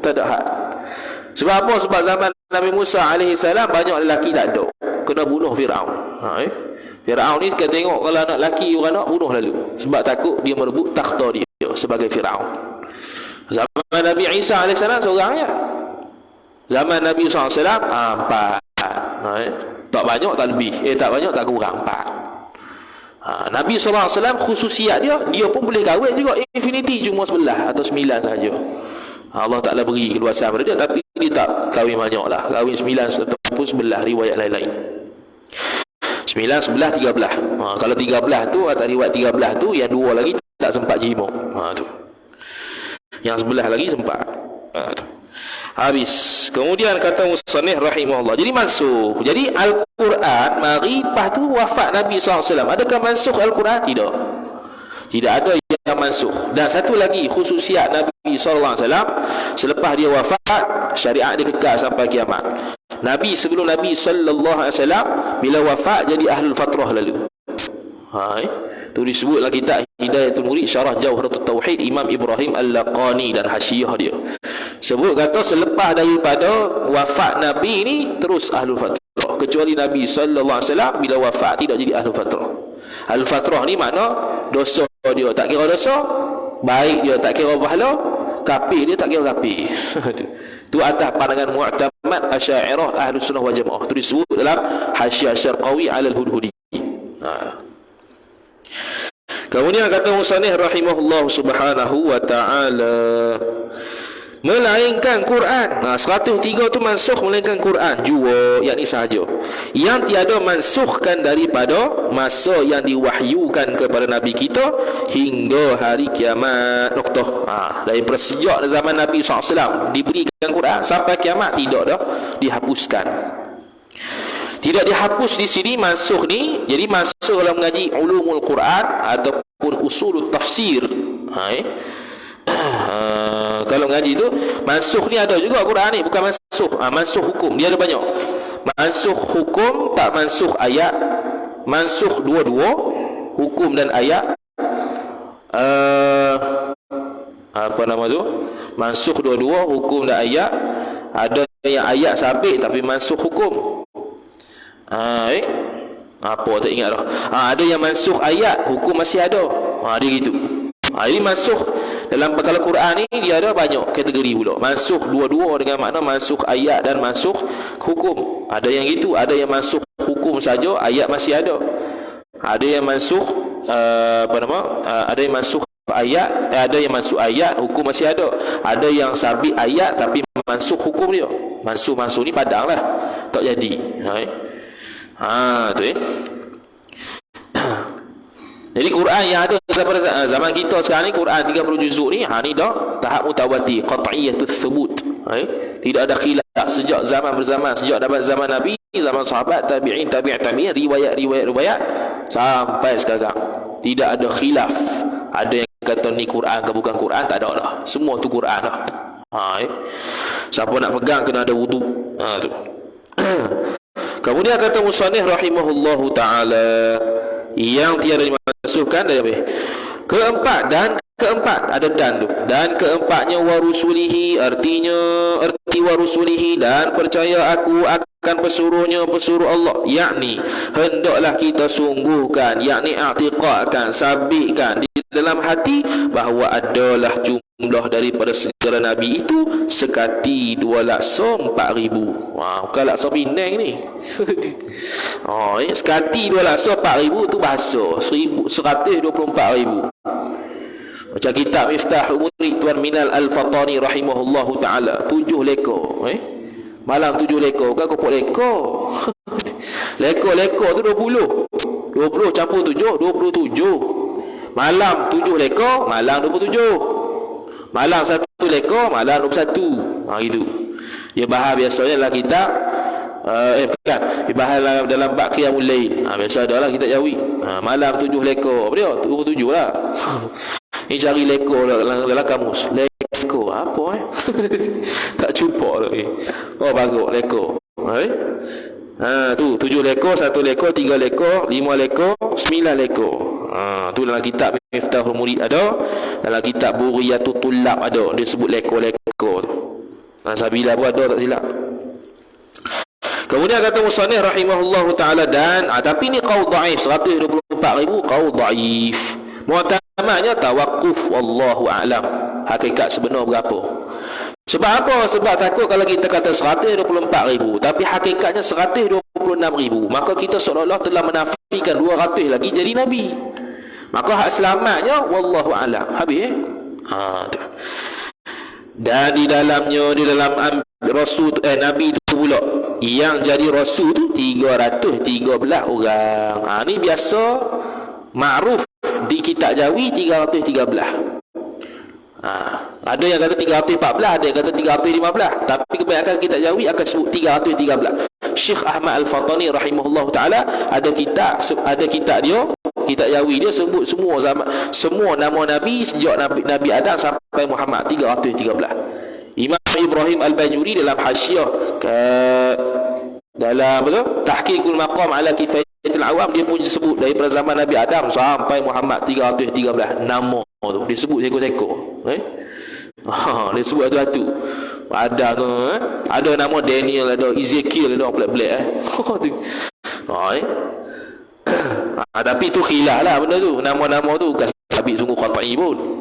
Tak ada had. Sebab apa? Sebab zaman Nabi Musa alaihissalam banyak lelaki tak ada, kena bunuh Firaun. Firaun ni kita tengok kalau anak lelaki orang nak bunuh lalu, sebab takut dia merebut takhta dia sebagai Firaun. Zaman Nabi Isa alaihissalam seorang je. Zaman Nabi SAW 4. Tak banyak tak lebih, tak banyak tak kurang, 4. Nabi SAW khususiat dia pun boleh kahwin juga infinity, cuma 11 atau 9 saja. Allah Ta'ala beri keluasan pada dia, tapi dia tak kahwin banyak lah, kahwin 9 ataupun 11, riwayat lain-lain. 9, 11, 13. Kalau 13 tu, atas riwayat 13 tu, yang 2 lagi tak sempat jima. Tu. Yang 11 lagi sempat. Tu. Habis. Kemudian kata musannif rahimahullah, jadi mansukh. Jadi Al-Quran mari lepas tu wafat Nabi SAW. Adakah mansukh Al-Quran? Tidak ada yang mansukh. Dan satu lagi khususiat Nabi SAW, selepas dia wafat, syariat dia kekal sampai kiamat. Nabi sebelum Nabi SAW, bila wafat jadi ahlul fatrah lalu. Itu disebut dalam kitab Hidayatul Murid Syarah Jawharatul Tauhid Imam Ibrahim Al-Laqani dan hasyiah dia. Sebut kata selepas daripada wafat Nabi ni terus ahlul fatrah. Kecuali Nabi SAW bila wafat tidak jadi ahlul fatrah. Ahlul fatrah ni makna dosa dia tak kira dosa, baik dia tak kira pahala, kafir dia tak kira kafir. Itu atas pandangan Mu'tamad Asy'ariyah Ahlus Sunnah wal Jamaah. Itu disebut dalam Hasyiah Syarqawi 'ala al-Hudhudi. Kemudian kata musannif rahimahullah subhanahu wa ta'ala, melainkan Quran. 103 tu mansukh melainkan Quran jua, yakni sahaja. Yang tiada mansukkan daripada masa yang diwahyukan kepada Nabi kita hingga hari kiamat. Noktah. Daripada sejak zaman Nabi SAW diberikan Quran sampai kiamat tidak dah dihapuskan. Tidak dihapus di sini mansukh ni. Jadi mansukh dalam mengaji ulumul Quran ataupun usul tafsir. Kalau mengaji tu mansukh ni ada juga Quran ni, bukan mansukh. Mansukh hukum dia ada banyak. Mansukh hukum, tak mansukh ayat. Mansukh dua-dua, hukum dan ayat. Apa nama tu? Mansukh dua-dua, hukum dan ayat. Ada yang ayat sabit tapi mansukh hukum. Apa tak ingat dah. Ada yang mansukh ayat, hukum masih ada. Dia gitu. Ini mansukh dalam kalau Quran ni dia ada banyak kategori pula. Mansukh dua-dua dengan makna mansukh ayat dan mansukh hukum. Ada yang gitu, ada yang mansukh hukum saja, ayat masih ada. Ada yang mansukh ada yang mansukh ayat, ada yang mansukh ayat, hukum masih ada. Ada yang sabit ayat tapi mansukh hukum dia. Mansukh ni padang lah, tak jadi. Tu Jadi Quran yang ada zaman kita sekarang ni, Quran 30 juzuk ni, ni dah tahap mutawatir, qat'iyatul thubut. Tidak ada khilaf sejak zaman berzaman, sejak dapat zaman Nabi, zaman sahabat, tabi'in, tabi'in, riwayat sampai sekarang. Tidak ada khilaf. Ada yang kata ni Quran ke bukan Quran, tak ada lah. Semua tu Quran lah. Siapa nak pegang kena ada wudu. Tu. Kemudian kata musannif rahimahullahu ta'ala, yang tiada dimasukkan dari keempat ada dan tu. Dan keempatnya warusulihi, arti warusulihi, dan percaya aku akan pesuruh Allah, yakni hendaklah kita sungguhkan, yakni i'tiqadkan, sabitkan di dalam hati bahawa adalah jumlah daripada segala nabi itu sekati 2,04,000. Bukan laksa Penang ni. Sekati 2,04,000 tu bahasa 1,124,000. Macam kitab Miftahul Murid Tuan Minal Al-Fatani rahimahullahu ta'ala, 7 lekor. Malam 7 lekor, bukan kopok lekor. Lekor tu 20. 20 campur 7, 27. Malam 7 lekor, malam 27. Malam 1 lekor, malam 21. Gitu. Dia bahas biasanya dalam kitab bukan, dia bahas dalam bab Qiyamul Lail. Biasa ada lah kitab Jawi. Malam 7 lekor. Apa dia? 27 lah. Ni cari lekor dalam kamus. Lekor apa tak jumpa lagi. Bagus lekor. Tu 7 lekor, 1 lekor, 3 lekor, 5 lekor, 9 lekor. Tu dalam kitab Miftahul Murid ada, dalam kitab Buriyatul Tullab ada, dia sebut lekor-lekor tu. Sabila pun ada, tak silap. Kemudian kata musannif rahimahullahu ta'ala, dan tapi ni qaul dhaif, 124,000 qaul dhaif. Mu'tamadnya tawakuf, wallahu a'lam. Hakikat sebenar berapa? Sebab apa? Sebab takut kalau kita kata 124,000 tapi hakikatnya 126,000, maka kita seolah-olah telah menafikan 200 lagi jadi nabi. Maka hak selamatnya wallahu a'lam. Habis tu. Dan di dalam rasul nabi itu pula yang jadi rasul tu 313 orang. Ni biasa ma'ruf di kitab Jawi 313. Ada yang kata 314, ada yang kata 315, tapi kebanyakan kitab Jawi akan sebut 313. Syekh Ahmad Al-Fatani rahimahullah ta'ala ada kitab dia, kitab Jawi dia sebut semua nama Nabi sejak Nabi Adam sampai Muhammad 313. Imam Ibrahim Al-Bajuri dalam hasyiah dalam Tahqiqul Maqam ala Kifayatul Awam, dia pun sebut daripada zaman Nabi Adam sampai Muhammad 313 nama tu dia sebut seko-seko. Dia sebut satu-satu. Ada nama Daniel, ada Ezekiel, ada pelik-pelik tapi tu khilaf lah benda tu. Nama-nama tu bukan sabit sungguh qat'i pun.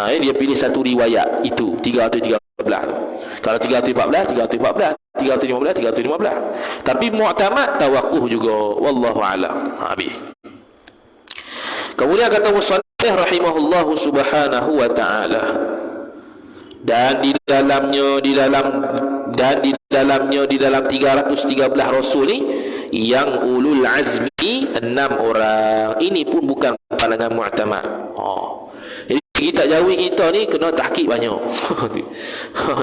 Dia pilih satu riwayat itu 313. Kalau 314, 315, 315. Tapi mu'tamad tawaqquf juga, wallahu a'lam. Habis. Kemudian kata musannif rahimahullahu subhanahu wa ta'ala, dan di dalam 313 rasul ni yang ulul azmi 6 orang. Ini pun bukan pandangan mu'tamad. Jadi kitab Jawi kita ni kena tahqiq banyak.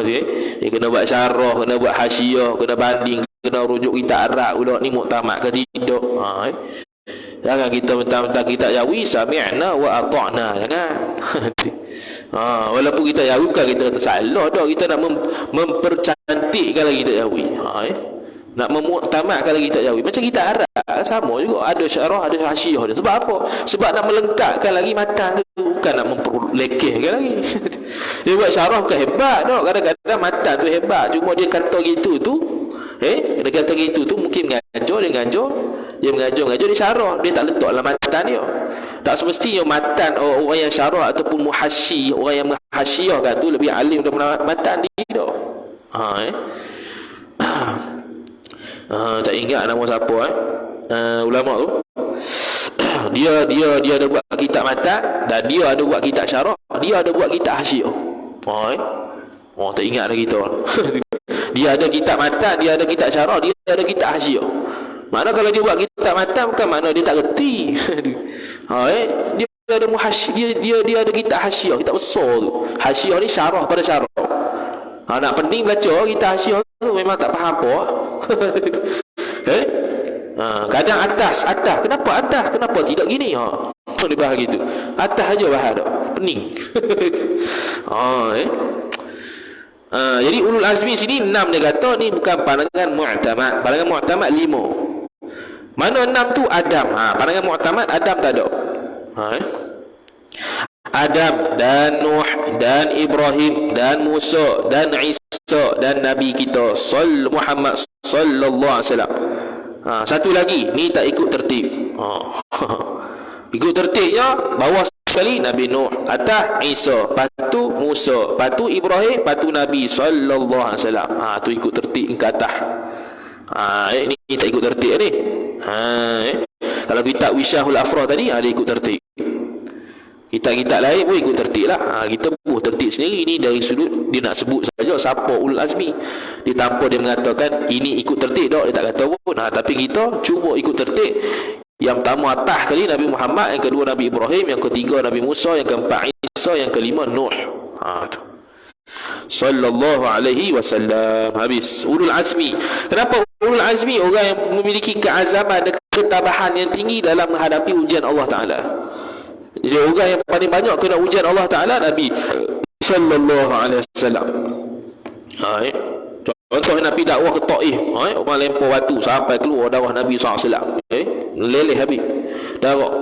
Dia kena buat syarah, kena buat hasyiah, kena banding, kena rujuk kitab Arab pula ni muktamad ke tidak. Jangan kita mentang-mentang kitab Jawi sami'na wa ata'na, jangan. Walaupun kita Jawi bukan kita kata salah dah, kita nak mempercantikkan lagi kitab Jawi. Nak memuktamadkan lagi kitab Jawi. Macam kitab Arab sama juga, ada syarah, ada hasyiah dia. Sebab apa? Sebab nak melengkapkan lagi matan tu, bukan nak memperlekehkan lagi. Dia buat syarah bukan hebat dah. Kadang-kadang matan tu hebat, cuma dia kata gitu tu, dia kata gitu tu mungkin dia mengajar dia syarah, dia tak letak dalam matan dia. Tak semestinya matan orang yang syarah ataupun muhasyi, orang yang menghasyiahkan tu lebih alim daripada matan dia dah. Tak ingat nama siapa ulama tu. Dia ada buat kitab matan dan dia ada buat kitab syarah, dia ada buat kitab hasyiah. Tak ingat dah kita. Dia ada kitab matan, dia ada kitab syarah, dia ada kitab hasyiah. Mana kalau dia buat kitab matan bukan makna dia tak reti. Dia ada muhasyi, dia ada kitab hasyiah, kitab besar tu. Hasyiah ni syarah pada syarah. Nak pening baca kitab hasyiah tu memang tak faham apa. Kadang atas, kenapa atas? Kenapa tidak gini? Dia bahas gitu. Atas aja bahas dah. Pening. Jadi ulul azmi sini 6 dia kata ni bukan pandangan mu'tamad. Pandangan mu'tamad 5. Mana 6 tu? Adam. Pandangan mu'tamad Adam tak ada. Adam dan Nuh dan Ibrahim dan Musa dan Isa dan Nabi kita Muhammad sallallahu alaihi wasallam. Satu lagi ni tak ikut tertib. Ikut tertibnya bawah sekali Nabi Nuh, atas Isa, patu Musa, patu Ibrahim, patu Nabi sallallahu alaihi wasallam. Tu ikut tertib ke atas. Ni tak ikut tertib ni. Kalau kitab Wisyahul Afrah tadi dia ikut tertib. Kitab-kitab lain pun ikut tertib lah. Kita pun tertib sendiri. Ini dari sudut dia nak sebut saja siapa ulul azmi. Dia tanpa dia mengatakan ini ikut tertib dah, dia tak kata pun. Tapi kita cuba ikut tertib. Yang pertama atas kali Nabi Muhammad, yang kedua Nabi Ibrahim, yang ketiga Nabi Musa, yang keempat Isa, yang kelima Nuh. Sallallahu alaihi wasallam. Habis ulul azmi. Kenapa ulul azmi? Orang yang memiliki keazaman dan ketabahan yang tinggi dalam menghadapi ujian Allah Ta'ala. Jadi orang yang paling banyak kena ujian Allah Ta'ala Nabi sallallahu alaihi wasallam. Contoh Nabi dakwah ke Taif, orang lempar batu sampai keluar darah Nabi sallallahu alaihi wasallam. Leleh habis darah.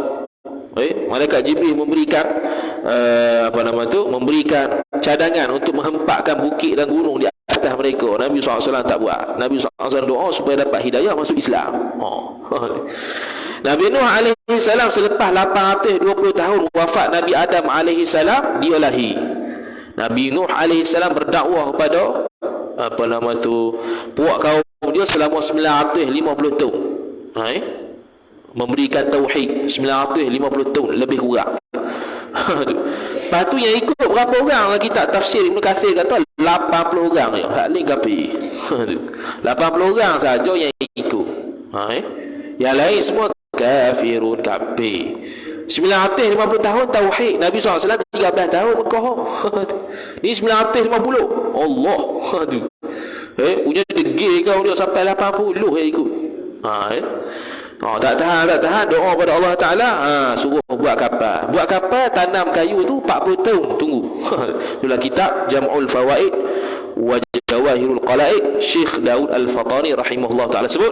Malaikat Jibril memberikan memberikan cadangan untuk menghempakkan bukit dan gunung di atas mereka. Nabi SAW tak buat. Nabi SAW doa supaya dapat hidayah masuk Islam. Nabi Nuh alaihi salam selepas 820 tahun wafat Nabi Adam alaihi salam, dia lahir. Nabi Nuh alaihi salam berdakwah kepada puak kaum dia selama 950 tahun. Memberikan tauhid 950 tahun lebih kurang. Lepas tu yang ikut berapa orang? Kitab tafsir Ibn Kathir kata 80 orang je. Hak ni kapi. 80 orang saja yang ikut. Yang lain semua kafirun, kafir. 950 tahun tauhid. Nabi SAW 13 tahun Mekah. Ni 950. Allah. Punya degil kau dia sampai 80 yang ikut. Tak tahan doa pada Allah Ta'ala. Suruh buat kapal. Buat kapal, tanam kayu tu 40 tahun tunggu. Itulah kitab Jam'ul Fawaid wa Jawahirul Qala'id, Syekh Daud Al-Fatani rahimahullah Ta'ala sebut,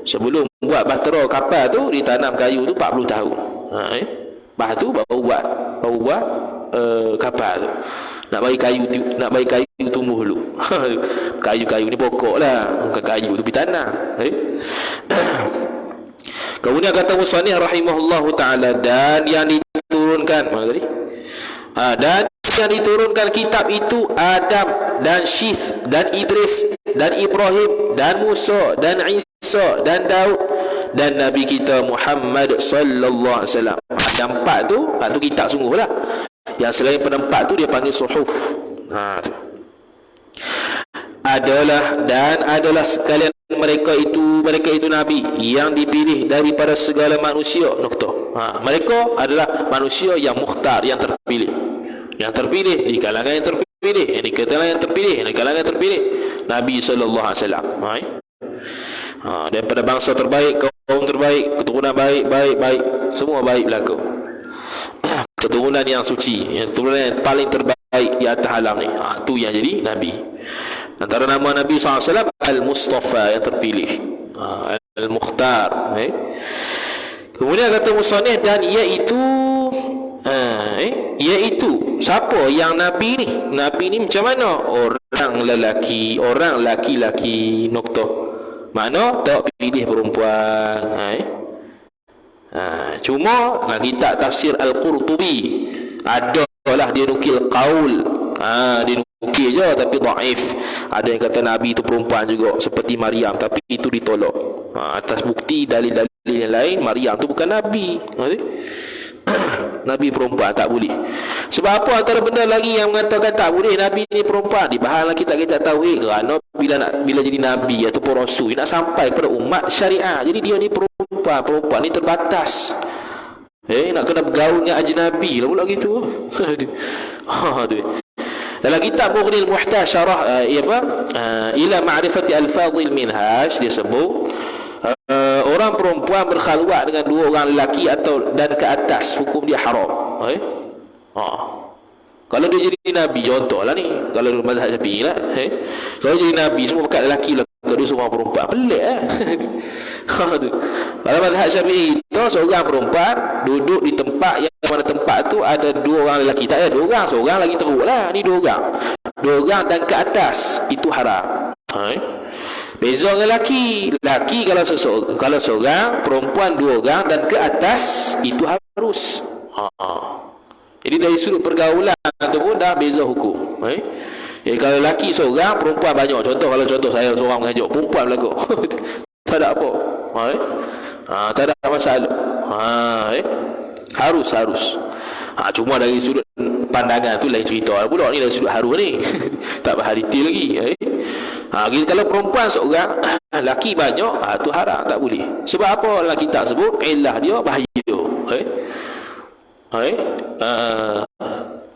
sebelum buat bahtera kapal tu ditanam kayu tu 40 tahun. Lepas tu baru buat kapal tu. Nak bagi kayu tumbuh dulu. Kayu-kayu ni pokok lah, bukan kayu tu ditanam. Kemudian kata Musannif rahimahullahu ta'ala, dan yang diturunkan mana tadi? Dan yang diturunkan kitab itu Adam dan Syith dan Idris dan Ibrahim dan Musa dan Isa dan Daud dan Nabi kita Muhammad sallallahu alaihi wasallam. Yang empat tu kitab sungguh lah. Yang selain penempat tu dia panggil suhuf. Adalah sekalian mereka itu nabi yang dipilih daripada segala manusia. Mereka adalah manusia yang mukhtar, yang terpilih di kalangan yang terpilih, Nabi sallallahu alaihi wasallam. Daripada bangsa terbaik, kaum terbaik, keturunan baik, semua baik berlaku. Keturunan yang suci, keturunan yang paling terbaik di atas alam ni, tu yang jadi Nabi. Antara nama Nabi SAW Al-Mustafa, yang terpilih, Al-Mukhtar. Kemudian kata musannif, dan iaitu siapa yang Nabi ni? Nabi ni macam mana? Orang lelaki noktah. Makna tak pilih perempuan. Cuma kitab tafsir Al-Qurtubi adalah dia nukil qaul. Dia nukil je tapi dhaif. Ada yang kata Nabi itu perempuan juga seperti Maryam, tapi itu ditolak. Atas bukti dalil-dalil yang lain, Maryam tu bukan Nabi. Nabi perempuan tak boleh. Sebab apa? Antara benda lagi yang mengatakan tak boleh Nabi ni perempuan, dibahas kita tauhid. Kerana bila jadi Nabi ataupun Rasul, nak sampai kepada umat syariah, jadi dia ni perempuan ni terbatas. Nak kena bergaul dengan ajnabi lah pula gitu. Dalam kitab Bughnil Muhtaj syarah ila ma'rifati al-fadhil minhaj, dia sebut orang perempuan berkhalwat dengan dua orang lelaki dan ke atas, hukum dia haram. Kalau dia jadi Nabi, contohlah ni, kalau mazhab Syafi'i lah, kalau jadi Nabi semua pekat lelaki lah, kalau semua perempuan, pelik Kalau mazhab Syafi'i itu, seorang perempuan duduk di tempat yang mana tempat tu ada dua orang lelaki. Tak ada dua orang, seorang lagi teruk lah. Ni dua orang dan ke atas, itu haram. Beza dengan lelaki kalau seorang, perempuan dua orang dan ke atas, itu harus. Jadi dari sudut pergaulan ataupun dah beza hukum. Jadi kalau lelaki seorang, perempuan banyak. Kalau contoh saya seorang mengajuk, perempuan berlaku. Tak ada apa. Tak ada masalah. Harus. Cuma dari sudut pandangan tu lain cerita pula. Ni dari sudut harus ni. Tak bahas detail lagi. Kalau perempuan seorang, lelaki banyak, tu haram, tak boleh. Sebab apa? Lelaki tak sebut ilah dia bahaya.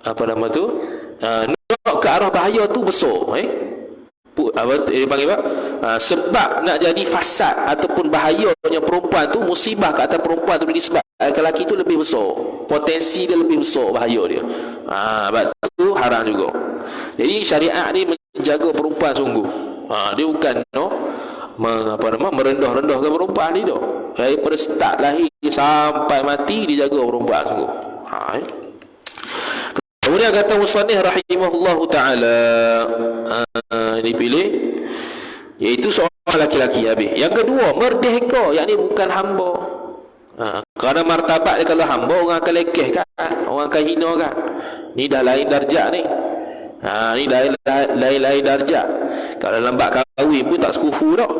Apa nama tu? Nak ke arah bahaya tu besar. Dia panggil apa? Sebab nak jadi fasad ataupun bahayanya perempuan tu, musibah ke atas perempuan tu disebab lelaki tu lebih besar, potensi dia lebih besar bahaya dia. Sebab tu haram juga. Jadi syariat ni menjaga perempuan sungguh. Dia bukan merendah-rendahkan perempuan ni tu. Daripada start lahir sampai mati dijaga perempuan sungguh. Kemudian kata musannif rahimahullahu taala, dipilih iaitu seorang laki-laki habis. Yang kedua, merdeka, yakni bukan hamba. Kerana martabat dia, kalau hamba orang akan lekeh kan, orang akan hina kan. Ni dah lain darjat ni. Ni lain darjat. Kalau lambat kahwin pun tak sekufu dah.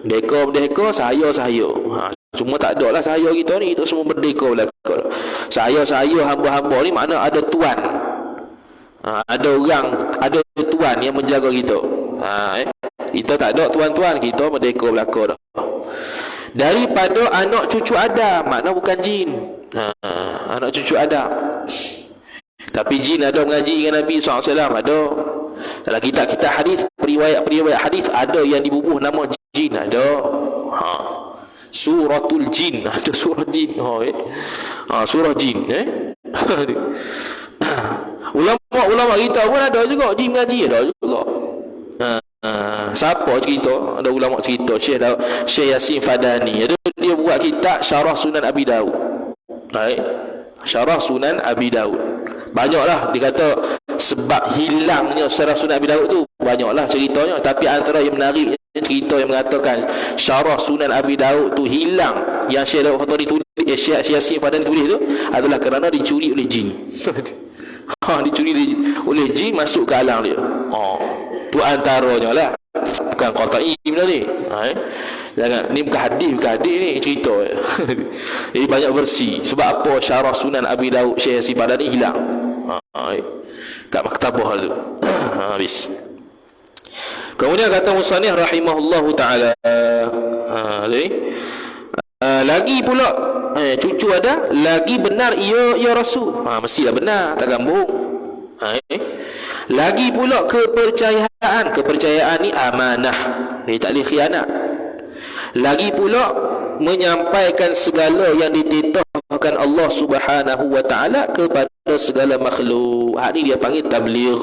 Merdeka, saya. Cuma tak ada lah saya kita ni, kita semua merdeka belaka. Saya hamba-hamba ni makna ada tuan. Ada tuan yang menjaga kita. Kita tak ada tuan-tuan, kita merdeka belaka dah. Daripada anak cucu Adam, makna bukan jin. Anak cucu Adam. Tapi jin ada mengaji dengan Nabi SAW, ada. Dalam kitab-kitab hadis, periwayat hadis, ada yang dibubuh nama jin, ada. Suratul Jin, ada surah jin. Surah jin. Ulama kita pun ada juga jin mengaji, ada juga. Siapa cerita? Ada ulama cerita, Syekh Yasin Fadani. Dia buat kitab Syarah Sunan Abi Daud. Syarah Sunan Abi Daud. Banyaklah dia kata sebab hilangnya Syarah Sunan Abi Daud tu, banyaklah ceritanya. Tapi antara yang menarik, cerita yang mengatakan Syarah Sunan Abi Daud tu hilang, yang Syekh Daud Fatani tulis, Syekh Yasin Fadani tulis tu, adalah kerana dicuri oleh jin. Dicuri oleh jin, masuk ke alam dia. Tu antaranya lah. Bukan qat'i benda ni. Jangan, ni bukan hadis ni, cerita. Jadi banyak versi. Sebab apa Syarah Sunan Abi Daud Syekh Yasin Fadani hilang? Kat maktabah tu. Habis. Kemudian kata musannif rahimahullahu taala, lagi pula cucu ada, lagi benar ia Rasul. Mestilah benar, tak gambung. Lagi pula kepercayaan ni amanah. Dia tak boleh khianat. Lagi pula menyampaikan segala yang dititahkan Allah Subhanahu wa taala kepada segala makhluk. Ini dia panggil tabligh.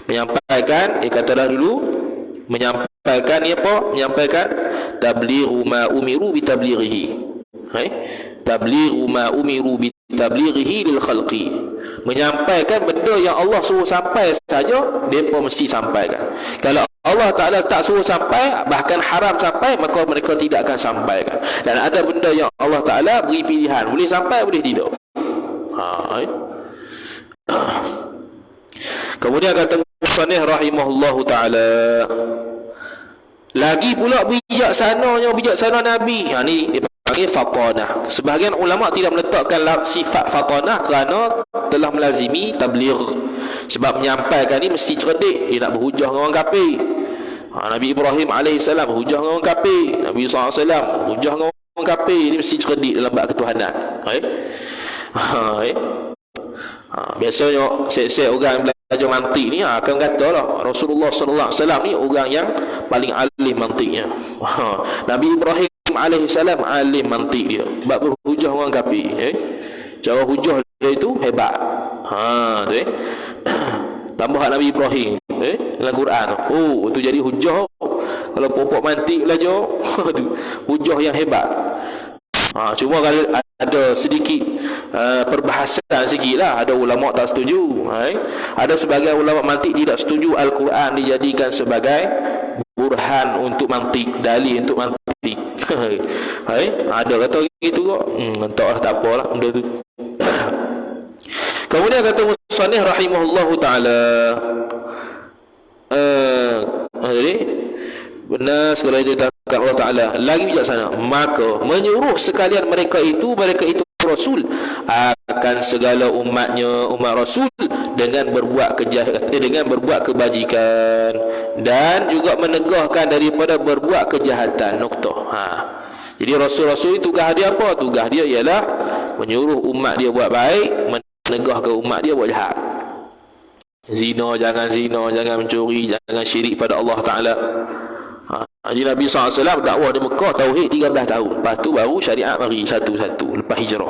Menyampaikan, katalah dulu, menyampaikan ni apa? Menyampaikan tablighu ma umiru bi tablighihi. Tablighu ma umiru bi tablighihi lil khalqi. Menyampaikan benda yang Allah suruh sampai saja, depa mesti sampaikan. Kalau Allah Ta'ala tak suruh sampai, bahkan haram sampai, maka mereka tidak akan sampaikan. Dan ada benda yang Allah Ta'ala beri pilihan, boleh sampai, boleh tidak. Kemudian kata musannif rahimahullahu ta'ala, lagi pula bijaksana Nabi. Ni dia panggil fatanah. Sebahagian ulama tidak meletakkan sifat fatanah kerana telah melazimi tabligh. Sebab menyampaikan ni mesti cerdik. Dia nak berhujah dengan orang kafir. Nabi Ibrahim AS berhujah dengan orang kafir. Nabi SAW berhujah dengan orang kafir. Ini mesti cerdik dalam bab ketuhanan. Biasanya saya orang yang belajar mantik ni akan kata lah, Rasulullah SAW ni orang yang paling alim mantiknya. Nabi Ibrahim AS alim mantik dia, sebab berhujah orang kafir. Cara hujah dia itu hebat. Tambah Nabi Ibrahim dalam Quran. Itu jadi hujah. Kalau pokok mantik belajar hujah yang hebat. Cuma kalau ada sedikit perbahasan sikit lah. Ada ulama tak setuju. Ada sebagian ulama mantik tidak setuju Al-Quran dijadikan sebagai burhan untuk mantik, dalil untuk mantik. Ada kata gitu kok. Entahlah, tak apalah benda tu. Kemudian kata musannif rahimahullahu ta'ala, jadi benar segala yang ditetapkan Allah Ta'ala, lagi bijaksana, maka menyuruh sekalian mereka itu Rasul akan segala umatnya, umat Rasul, dengan berbuat kebajikan dan juga menegahkan daripada berbuat kejahatan. Jadi Rasul-Rasul itu tugas dia apa? Tugas dia ialah menyuruh umat dia buat baik, menegahkan umat dia buat jahat. Zina, jangan mencuri, jangan syirik pada Allah Ta'ala. Jadi Nabi SAW dakwah di Mekah tauhid 13 tahun. Lepas tu baru syariat mari satu-satu lepas hijrah.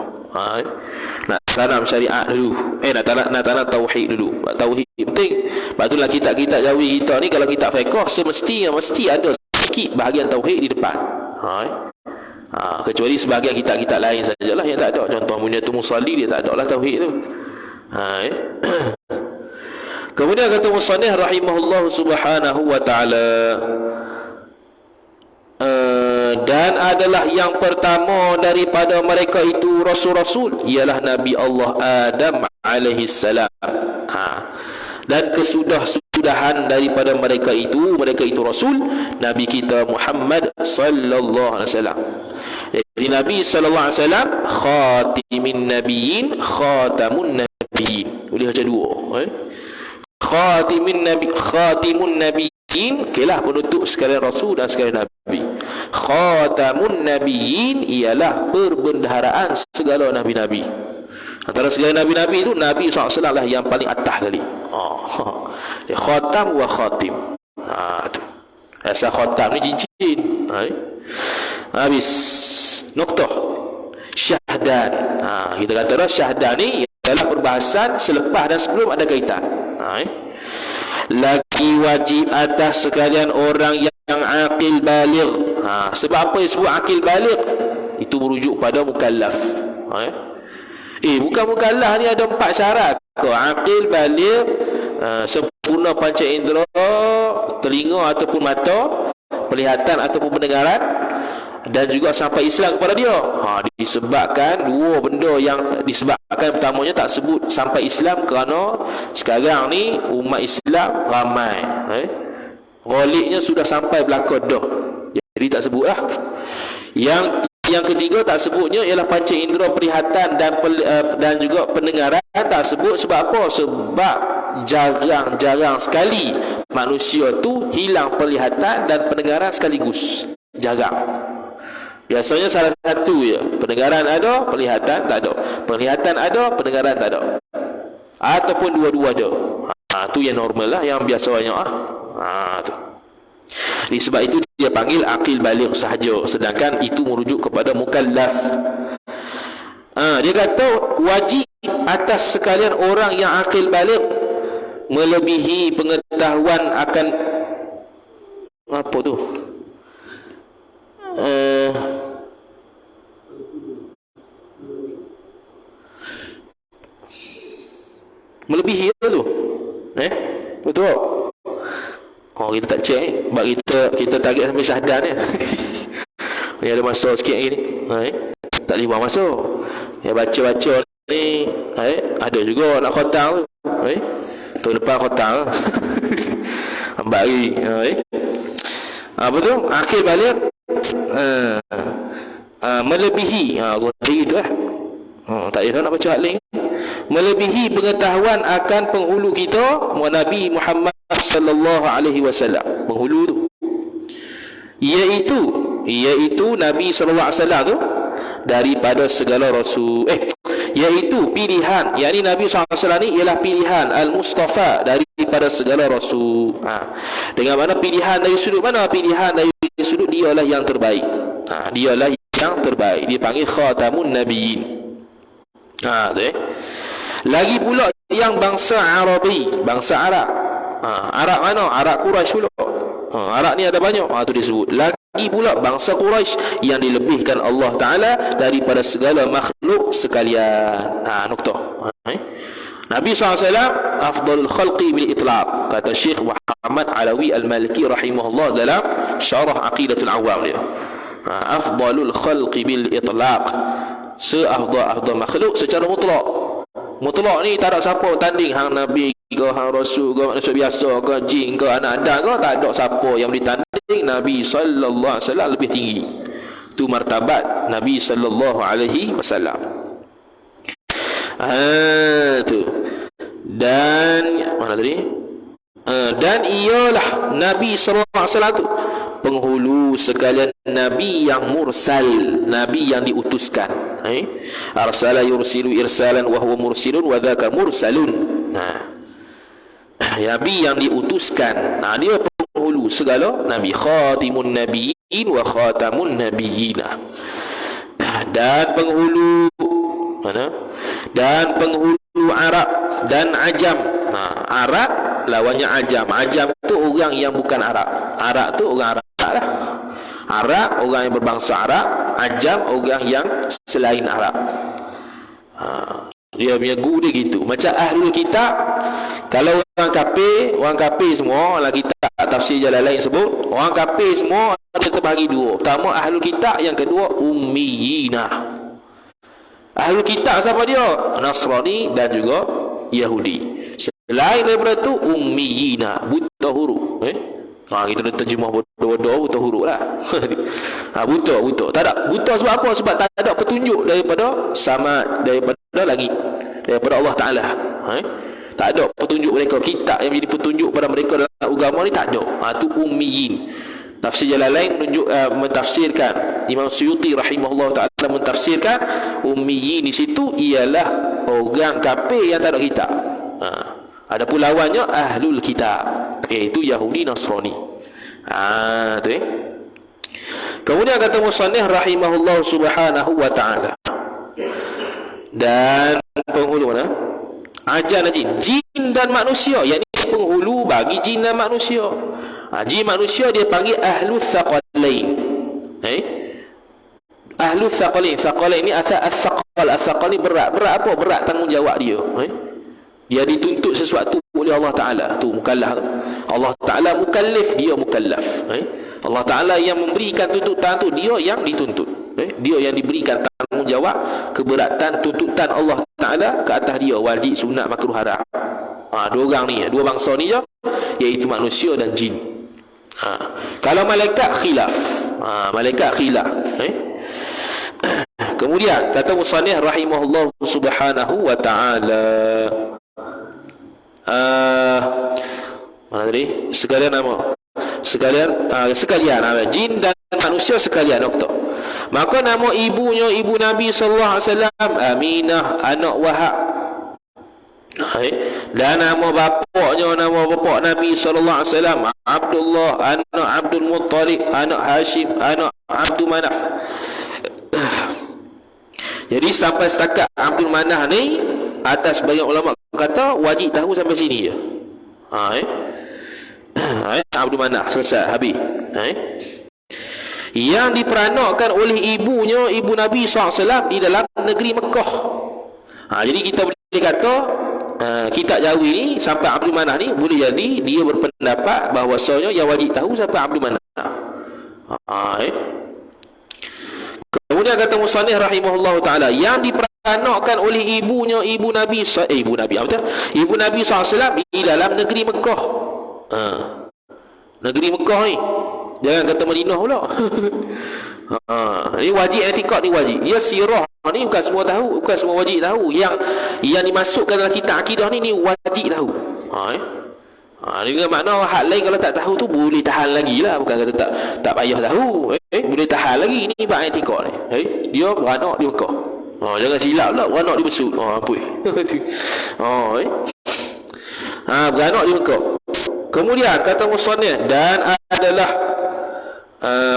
Nak tanam syariat dulu. Nak tanam tauhid dulu. Tauhid penting. Lepas tu lah kitab-kitab Jawi kita ni, kalau kitab fiqh mesti ada sikit bahagian tauhid di depan. Kecuali sebahagian kitab-kitab lain sajalah yang tak ada. Contoh Munyatul Musalli, dia tak ada lah tauhid tu. Kemudian kata musannif rahimahullah subhanahu wa ta'ala, dan adalah yang pertama daripada mereka itu Rasul-Rasul ialah Nabi Allah Adam alaihissalam. Dan kesudahan daripada mereka itu Rasul, Nabi kita Muhammad sallallahu alaihi wasallam. Jadi Nabi sallallahu alaihi wasallam khatimin nabiyyin, khatamun nabiyyin. Boleh baca dua. Khatimun nabiyyin, kelah penutup sekalian Rasul dan sekalian Nabi. Khatamun nabiyyin ialah perbendaharaan segala nabi-nabi. Antara segala nabi-nabi itu Nabi SAW lah yang paling atas kali. Khatam wa khatim. Tu. Asal khatam ni cincin. Habis. Noktah. Syahdan. Kita kata dah syahdan ni ialah perbahasan selepas dan sebelum ada kaitan. Lagi wajib atas sekalian orang yang aqil baligh. Sebab apa disebut aqil baligh? Itu merujuk pada mukallaf. Bukan mukallaf ni ada 4 syarat. Aqil baligh, sempurna panca indera, telinga ataupun mata, penglihatan ataupun pendengaran, dan juga sampai Islam kepada dia. Disebabkan dua benda yang disebabkan, pertamanya tak sebut sampai Islam kerana sekarang ni umat Islam ramai, ghaliknya sudah sampai belakang dah, jadi tak sebut lah. Yang ketiga tak sebutnya ialah panca indera penglihatan dan juga pendengaran, tak sebut. Sebab apa? Sebab jarang sekali manusia tu hilang penglihatan dan pendengaran sekaligus. Jarang. Biasanya salah satu je. Pendengaran ada, penglihatan tak ada. Penglihatan ada, pendengaran tak ada. Ataupun dua-dua ada. Tu yang normal lah, yang biasanya tu. Sebab itu dia panggil aqil baligh sahaja, sedangkan itu merujuk kepada mukallaf. Dia kata wajib atas sekalian orang yang aqil baligh melebihi pengetahuan akan apa tu? Melebihi tu. Betul. Kita tak cek sebab kita target sampai syahadah ni. Ni ada masa sikit lagi ni. Tak boleh buang masa. Yang baca-baca ni ada juga nak khatam tu. Tahun depan khatam. Lambat lagi. Apa tu? Akhir balik melebihi tadi tu tak ada nak baca hak lain. Melebihi pengetahuan akan penghulu kita Nabi Muhammad sallallahu alaihi wasallam. Penghulu tu iaitu Nabi sallallahu alaihi wasallam tu daripada segala rasul, iaitu pilihan, yakni Nabi sallallahu alaihi wasallam ni ialah pilihan al-mustafa daripada segala rasul. Dengan mana pilihan dari sudut mana? Pilihan dari sudut dialah yang terbaik. Dialah yang terbaik. Dia panggil khatamun nabiyyin. Lagi pula yang bangsa Arabi, bangsa Arab. Arab mana? Arab Quraisy pula. Arab ni ada banyak. Tu dia sebut. Lagi pula bangsa Quraisy yang dilebihkan Allah Ta'ala daripada segala makhluk sekalian. Nuktah. Nabi SAW afdalul khalqi bil itlaq, kata Syekh Muhammad Alawi Al-Maliki rahimahullah dalam syarah Aqidatul Awam dia. Afdalul khalqi bil itlaq, seafdal makhluk secara mutlak. Mutlak ni tak ada siapa tanding hang Nabi ke, hang Rasul ke, manusia biasa ke, jin ke, anak adam ke, tak ada siapa yang ditanding. Nabi sallallahu alaihi wasallam lebih tinggi. Tu martabat Nabi sallallahu alaihi wasallam. Tu. Dan mana tadi? Dan ialah Nabi sallallahu alaihi wasallam tu penghulu sekalian nabi yang mursal, nabi yang diutuskan. Arsala yursilu irsalan wa huwa mursilun wa dzaka mursalun. Nabi yang diutuskan. Dia penghulu segala nabi, khatimun nabiyyin wa khatamun nabiyyin. Dan penghulu mana? Dan penghulu Arab dan Ajam. Arab lawannya Ajam. Ajam tu orang yang bukan Arab. Arab tu orang Arab lah. Arab orang yang berbangsa Arab, Ajam orang yang selain Arab. Dia punya guru dia gitu. Macam ahlul kitab, kalau orang kafir semua, lah kita tafsir jalan lain sebut, orang kafir semua ada terbagi dua. Pertama ahlul kitab, yang kedua ummiyina. Ahlul kitab siapa dia? Nasrani dan juga Yahudi. Selain daripada tu ummiyina, buta huruf. Kita dah terjemah bodoh-bodoh, buta huruf lah. Buta. Tak ada. Buta sebab apa? Sebab tak ada petunjuk daripada langit, daripada Allah Ta'ala. Tak ada petunjuk mereka. Kitab yang menjadi petunjuk pada mereka dalam agama ni tak ada. Tu ummiyin. Tafsir jalan lain menunjuk, mentafsirkan, Imam Suyuti rahimahullah ta'ala mentafsirkan ummiyin di situ ialah orang kafir yang tak ada kitab. Adapun lawannya ahlul kitab, iaitu Yahudi Nasrani. Tu Kemudian kata musannif rahimahullah subhanahu wa ta'ala, dan penghulu mana? Ajan jin dan manusia, yakni penghulu bagi jin dan manusia. Jin manusia dia panggil ahlul thaqalain. Ahlul thaqalain. Thaqalain ni al-thaqal ni berat. Berat apa? Berat tanggungjawab dia. Dia dituntut sesuatu oleh Allah Ta'ala. Tu mukallaf. Allah Ta'ala mukallif, dia mukallaf. Allah Ta'ala yang memberikan tuntutan tu, dia yang dituntut. Dia yang diberikan tanggungjawab, keberatan tuntutan Allah Ta'ala ke atas dia, wajib, sunat, makruh, haram. Dua orang ni, dua bangsa ni je, iaitu manusia dan jin. Kalau malaikat khilaf. Malaikat khilaf. Kemudian kata musannif rahimahullah subhanahu wa ta'ala, mana tadi? Sekalian nama. Sekalian jin dan manusia sekalian. Maka nama ibunya ibu Nabi sallallahu alaihi wasallam Aminah anak Wahab. Dan nama bapaknya, nama bapak Nabi SAW, Abdullah, anak Abdul Muttalib, anak Hashim, anak Abdul Manaf. Jadi sampai setakat Abdul Manaf ni, atas banyak ulama kata wajib tahu sampai sini je. Abdul Manaf selesai, habis. Yang diperanakkan oleh ibunya, ibu Nabi SAW, di dalam negeri Mekah. Jadi kita boleh kata kitab Jawi ni sampai Abdul Manaf ni, boleh jadi dia berpendapat bahawasanya yang wajib tahu sampai Abdul Manaf. Kemudian kata musannif rahimahullah taala, yang diperanakkan oleh ibunya, ibu Nabi SAW di dalam negeri Mekah. Negeri Mekah ni, jangan kata Madinah pula. Ini wajib i'tikad, ni wajib. Dia sirah ni bukan semua tahu, bukan semua wajib tahu. Yang dimasukkan dalam kitab akidah ni wajib tahu. Ini dengan makna hak lain kalau tak tahu tu boleh tahan lagi lah, bukan kata tak payah tahu. Boleh tahan lagi. Ni bab i'tikad ni. Dia beranak di Mekah. Jangan silap pula beranak di Mesut. Beranak di Mekah. Kemudian kata musannif, dan adalah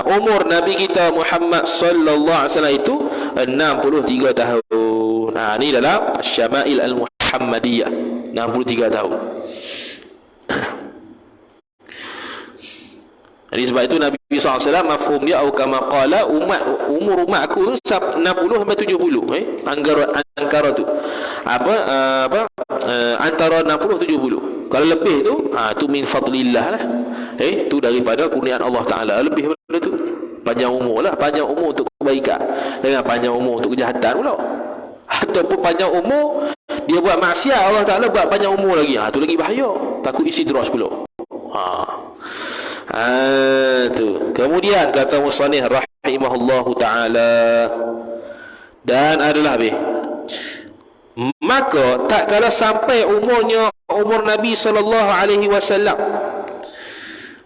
umur Nabi kita Muhammad sallallahu alaihi wasallam itu 63 tahun. Ini dalam Syama'il Al-Muhammadiyah, 63 tahun. Jadi sebab itu Nabi SAW mafhum dia atau kama qala, umur umat aku tu 60 sampai 70. Angkara tu antara 60 70. Kalau lebih tu tu min fadlillah lah. Tu daripada kurniaan Allah Taala. Lebih daripada tu panjang umur lah. Panjang umur untuk kebaikan, jangan panjang umur untuk kejahatan pula. Ataupun panjang umur dia buat maksiat, Allah Taala buat panjang umur lagi. Tu lagi bahaya, takut istidraj pula. Tu. Kemudian kata musannif rahimahullahu taala, dan adalah maka tak kala sampai umur Nabi sallallahu alaihi wasallam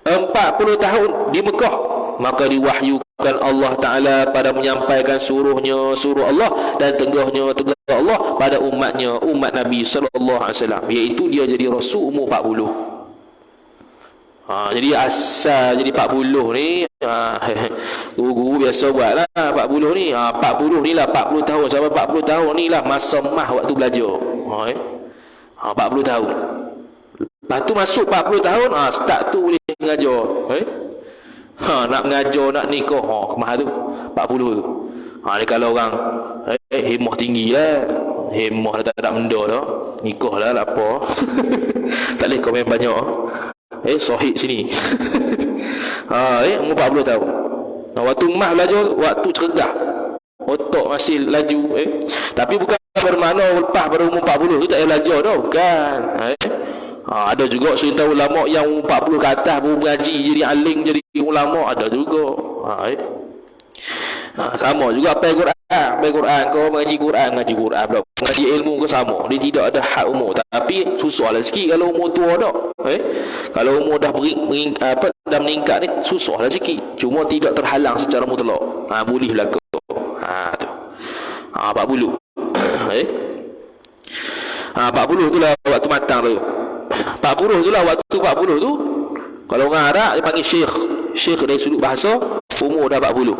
40 tahun di Mekah, maka diwahyukan Allah Taala pada menyampaikan suruh Allah dan teguh Allah pada umat Nabi sallallahu alaihi wasallam, iaitu dia jadi rasul umur 40. Jadi asal jadi 40 ni, guru-guru biasa buat lah 40 ni. 40 ni lah 40 tahun sampai 40 tahun ni lah masa mah waktu belajar. 40 tahun. Lepas tu masuk 40 tahun, start tu boleh mengajar. Nak mengajar, nak nikah, kemah tu 40 tu. Ni kalau orang hemah tinggi lah, hemah tak ada benda dah, nikah lah apa. Tak boleh komen banyak. Sahih sini. Umur 40 tahun. Waktu mah belajar, waktu cerdah, otak masih laju. Tapi bukan bermakna lepas pada umur 40 tu tak payah belajar dah, bukan. Ada juga cerita ulama yang umur 40 ke atas baru mengaji, jadi alim, jadi ulama, ada juga. Sama juga apa Quran, kau mengaji Quran pula, mengaji ilmu ke sama. Dia tidak ada had umur, tapi susahlah sikit kalau umur tua dah. Kalau umur dah dah meningkat ni susahlah sikit, cuma tidak terhalang secara mutlak. Boleh berlaku. Tu 40. 40 tu lah waktu matang tu. 40 tu lah waktu 40 tu. Kalau orang Arab dia panggil syekh dari sudut bahasa, umur dah 40.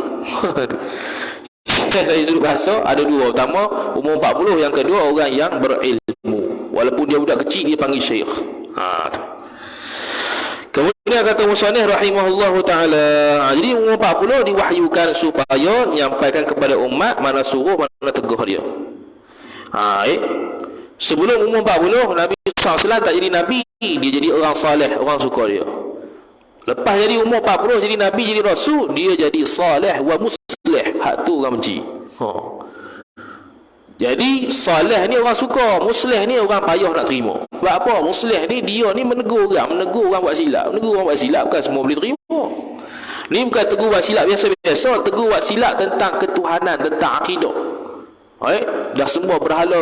Dari sudut bahasa ada dua, pertama umur 40, yang kedua orang yang berilmu, walaupun dia budak kecil dia panggil syekh. Tu. Kemudian kata musannif rahimahullahu taala, jadi umur 40 diwahyukan supaya menyampaikan kepada umat mana suruh mana teguh dia. Sebelum umur 40 Nabi SAW tak jadi Nabi, dia jadi orang saleh, orang suka dia. Lepas jadi umur 40 jadi Nabi, jadi Rasul, dia jadi saleh wa muslih. Hak tu orang benci. Jadi saleh ni orang suka, muslih ni orang payah nak terima. Sebab apa? Muslih ni dia ni menegur orang buat silap. Menegur orang buat silap bukan semua boleh terima. Ni bukan tegur buat silap biasa-biasa, tegur buat silap tentang ketuhanan, tentang akidah. Dah semua berhala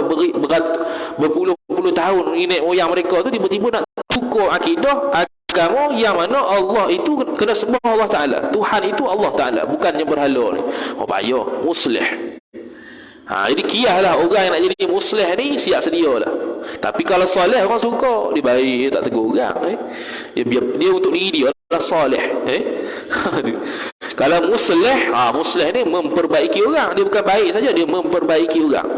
berpuluh-puluh tahun nenek moyang mereka tu tiba-tiba nak tukar akidah agama yang mana Allah itu kena sembah Allah Ta'ala, Tuhan itu Allah Ta'ala, bukannya berhala ni. Payah, muslih. Jadi kiyahlah orang yang nak jadi muslih ni siap sedia lah. Tapi kalau soleh orang suka, dia baik, dia tak tegur orang. Dia untuk diri dia lah soleh. Kalau muslih, muslih ni memperbaiki orang. Dia bukan baik saja, dia memperbaiki orang.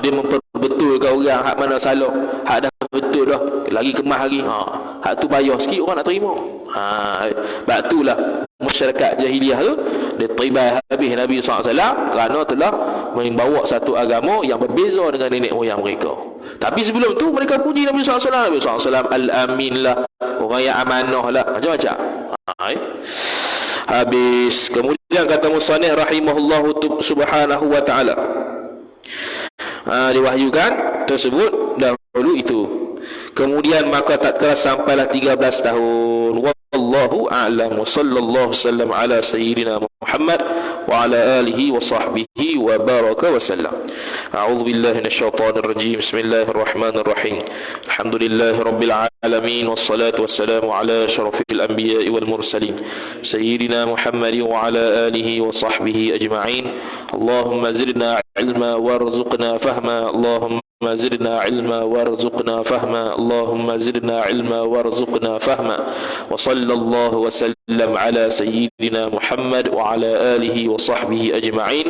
Dia memperbetulkan orang hak mana salah, hak dah betul dah, lagi kemah lagi. Hak tu payah sikit orang nak terima. Sebab itulah masyarakat jahiliah tu dia terima habis Nabi SAW kerana telah membawa satu agama yang berbeza dengan nenek moyang mereka. Tapi sebelum tu mereka puji Nabi SAW. Nabi SAW Al-Amin lah, orang yang amanah lah, macam-macam. Habis kemudian kata musannif rahimahullahu subhanahu wa ta'ala, diwahyukan tersebut dahulu itu. Kemudian maka tak kala sampailah 13 tahun. Wallahu a'lam. Wa sallallahu sallam ala sayyidina Muhammad wa ala alihi wa sahbihi wa baraka wa sallam. A'udzu billahi minasyaitonir rajim. Bismillahirrahmanirrahim. Alhamdulillahi rabbil alamin wassalatu wassalamu ala asyrafil anbiya'i wal mursalin sayyidina Muhammad wa ala alihi wa sahbihi ajma'in. Allahumma zidna ilma warzuqna fahma. Allahumma زدنا علما وارزقنا فهما. اللهم زدنا علما وارزقنا فهما. وصلى الله وسلم على سيدنا محمد وعلى آله وصحبه أجمعين.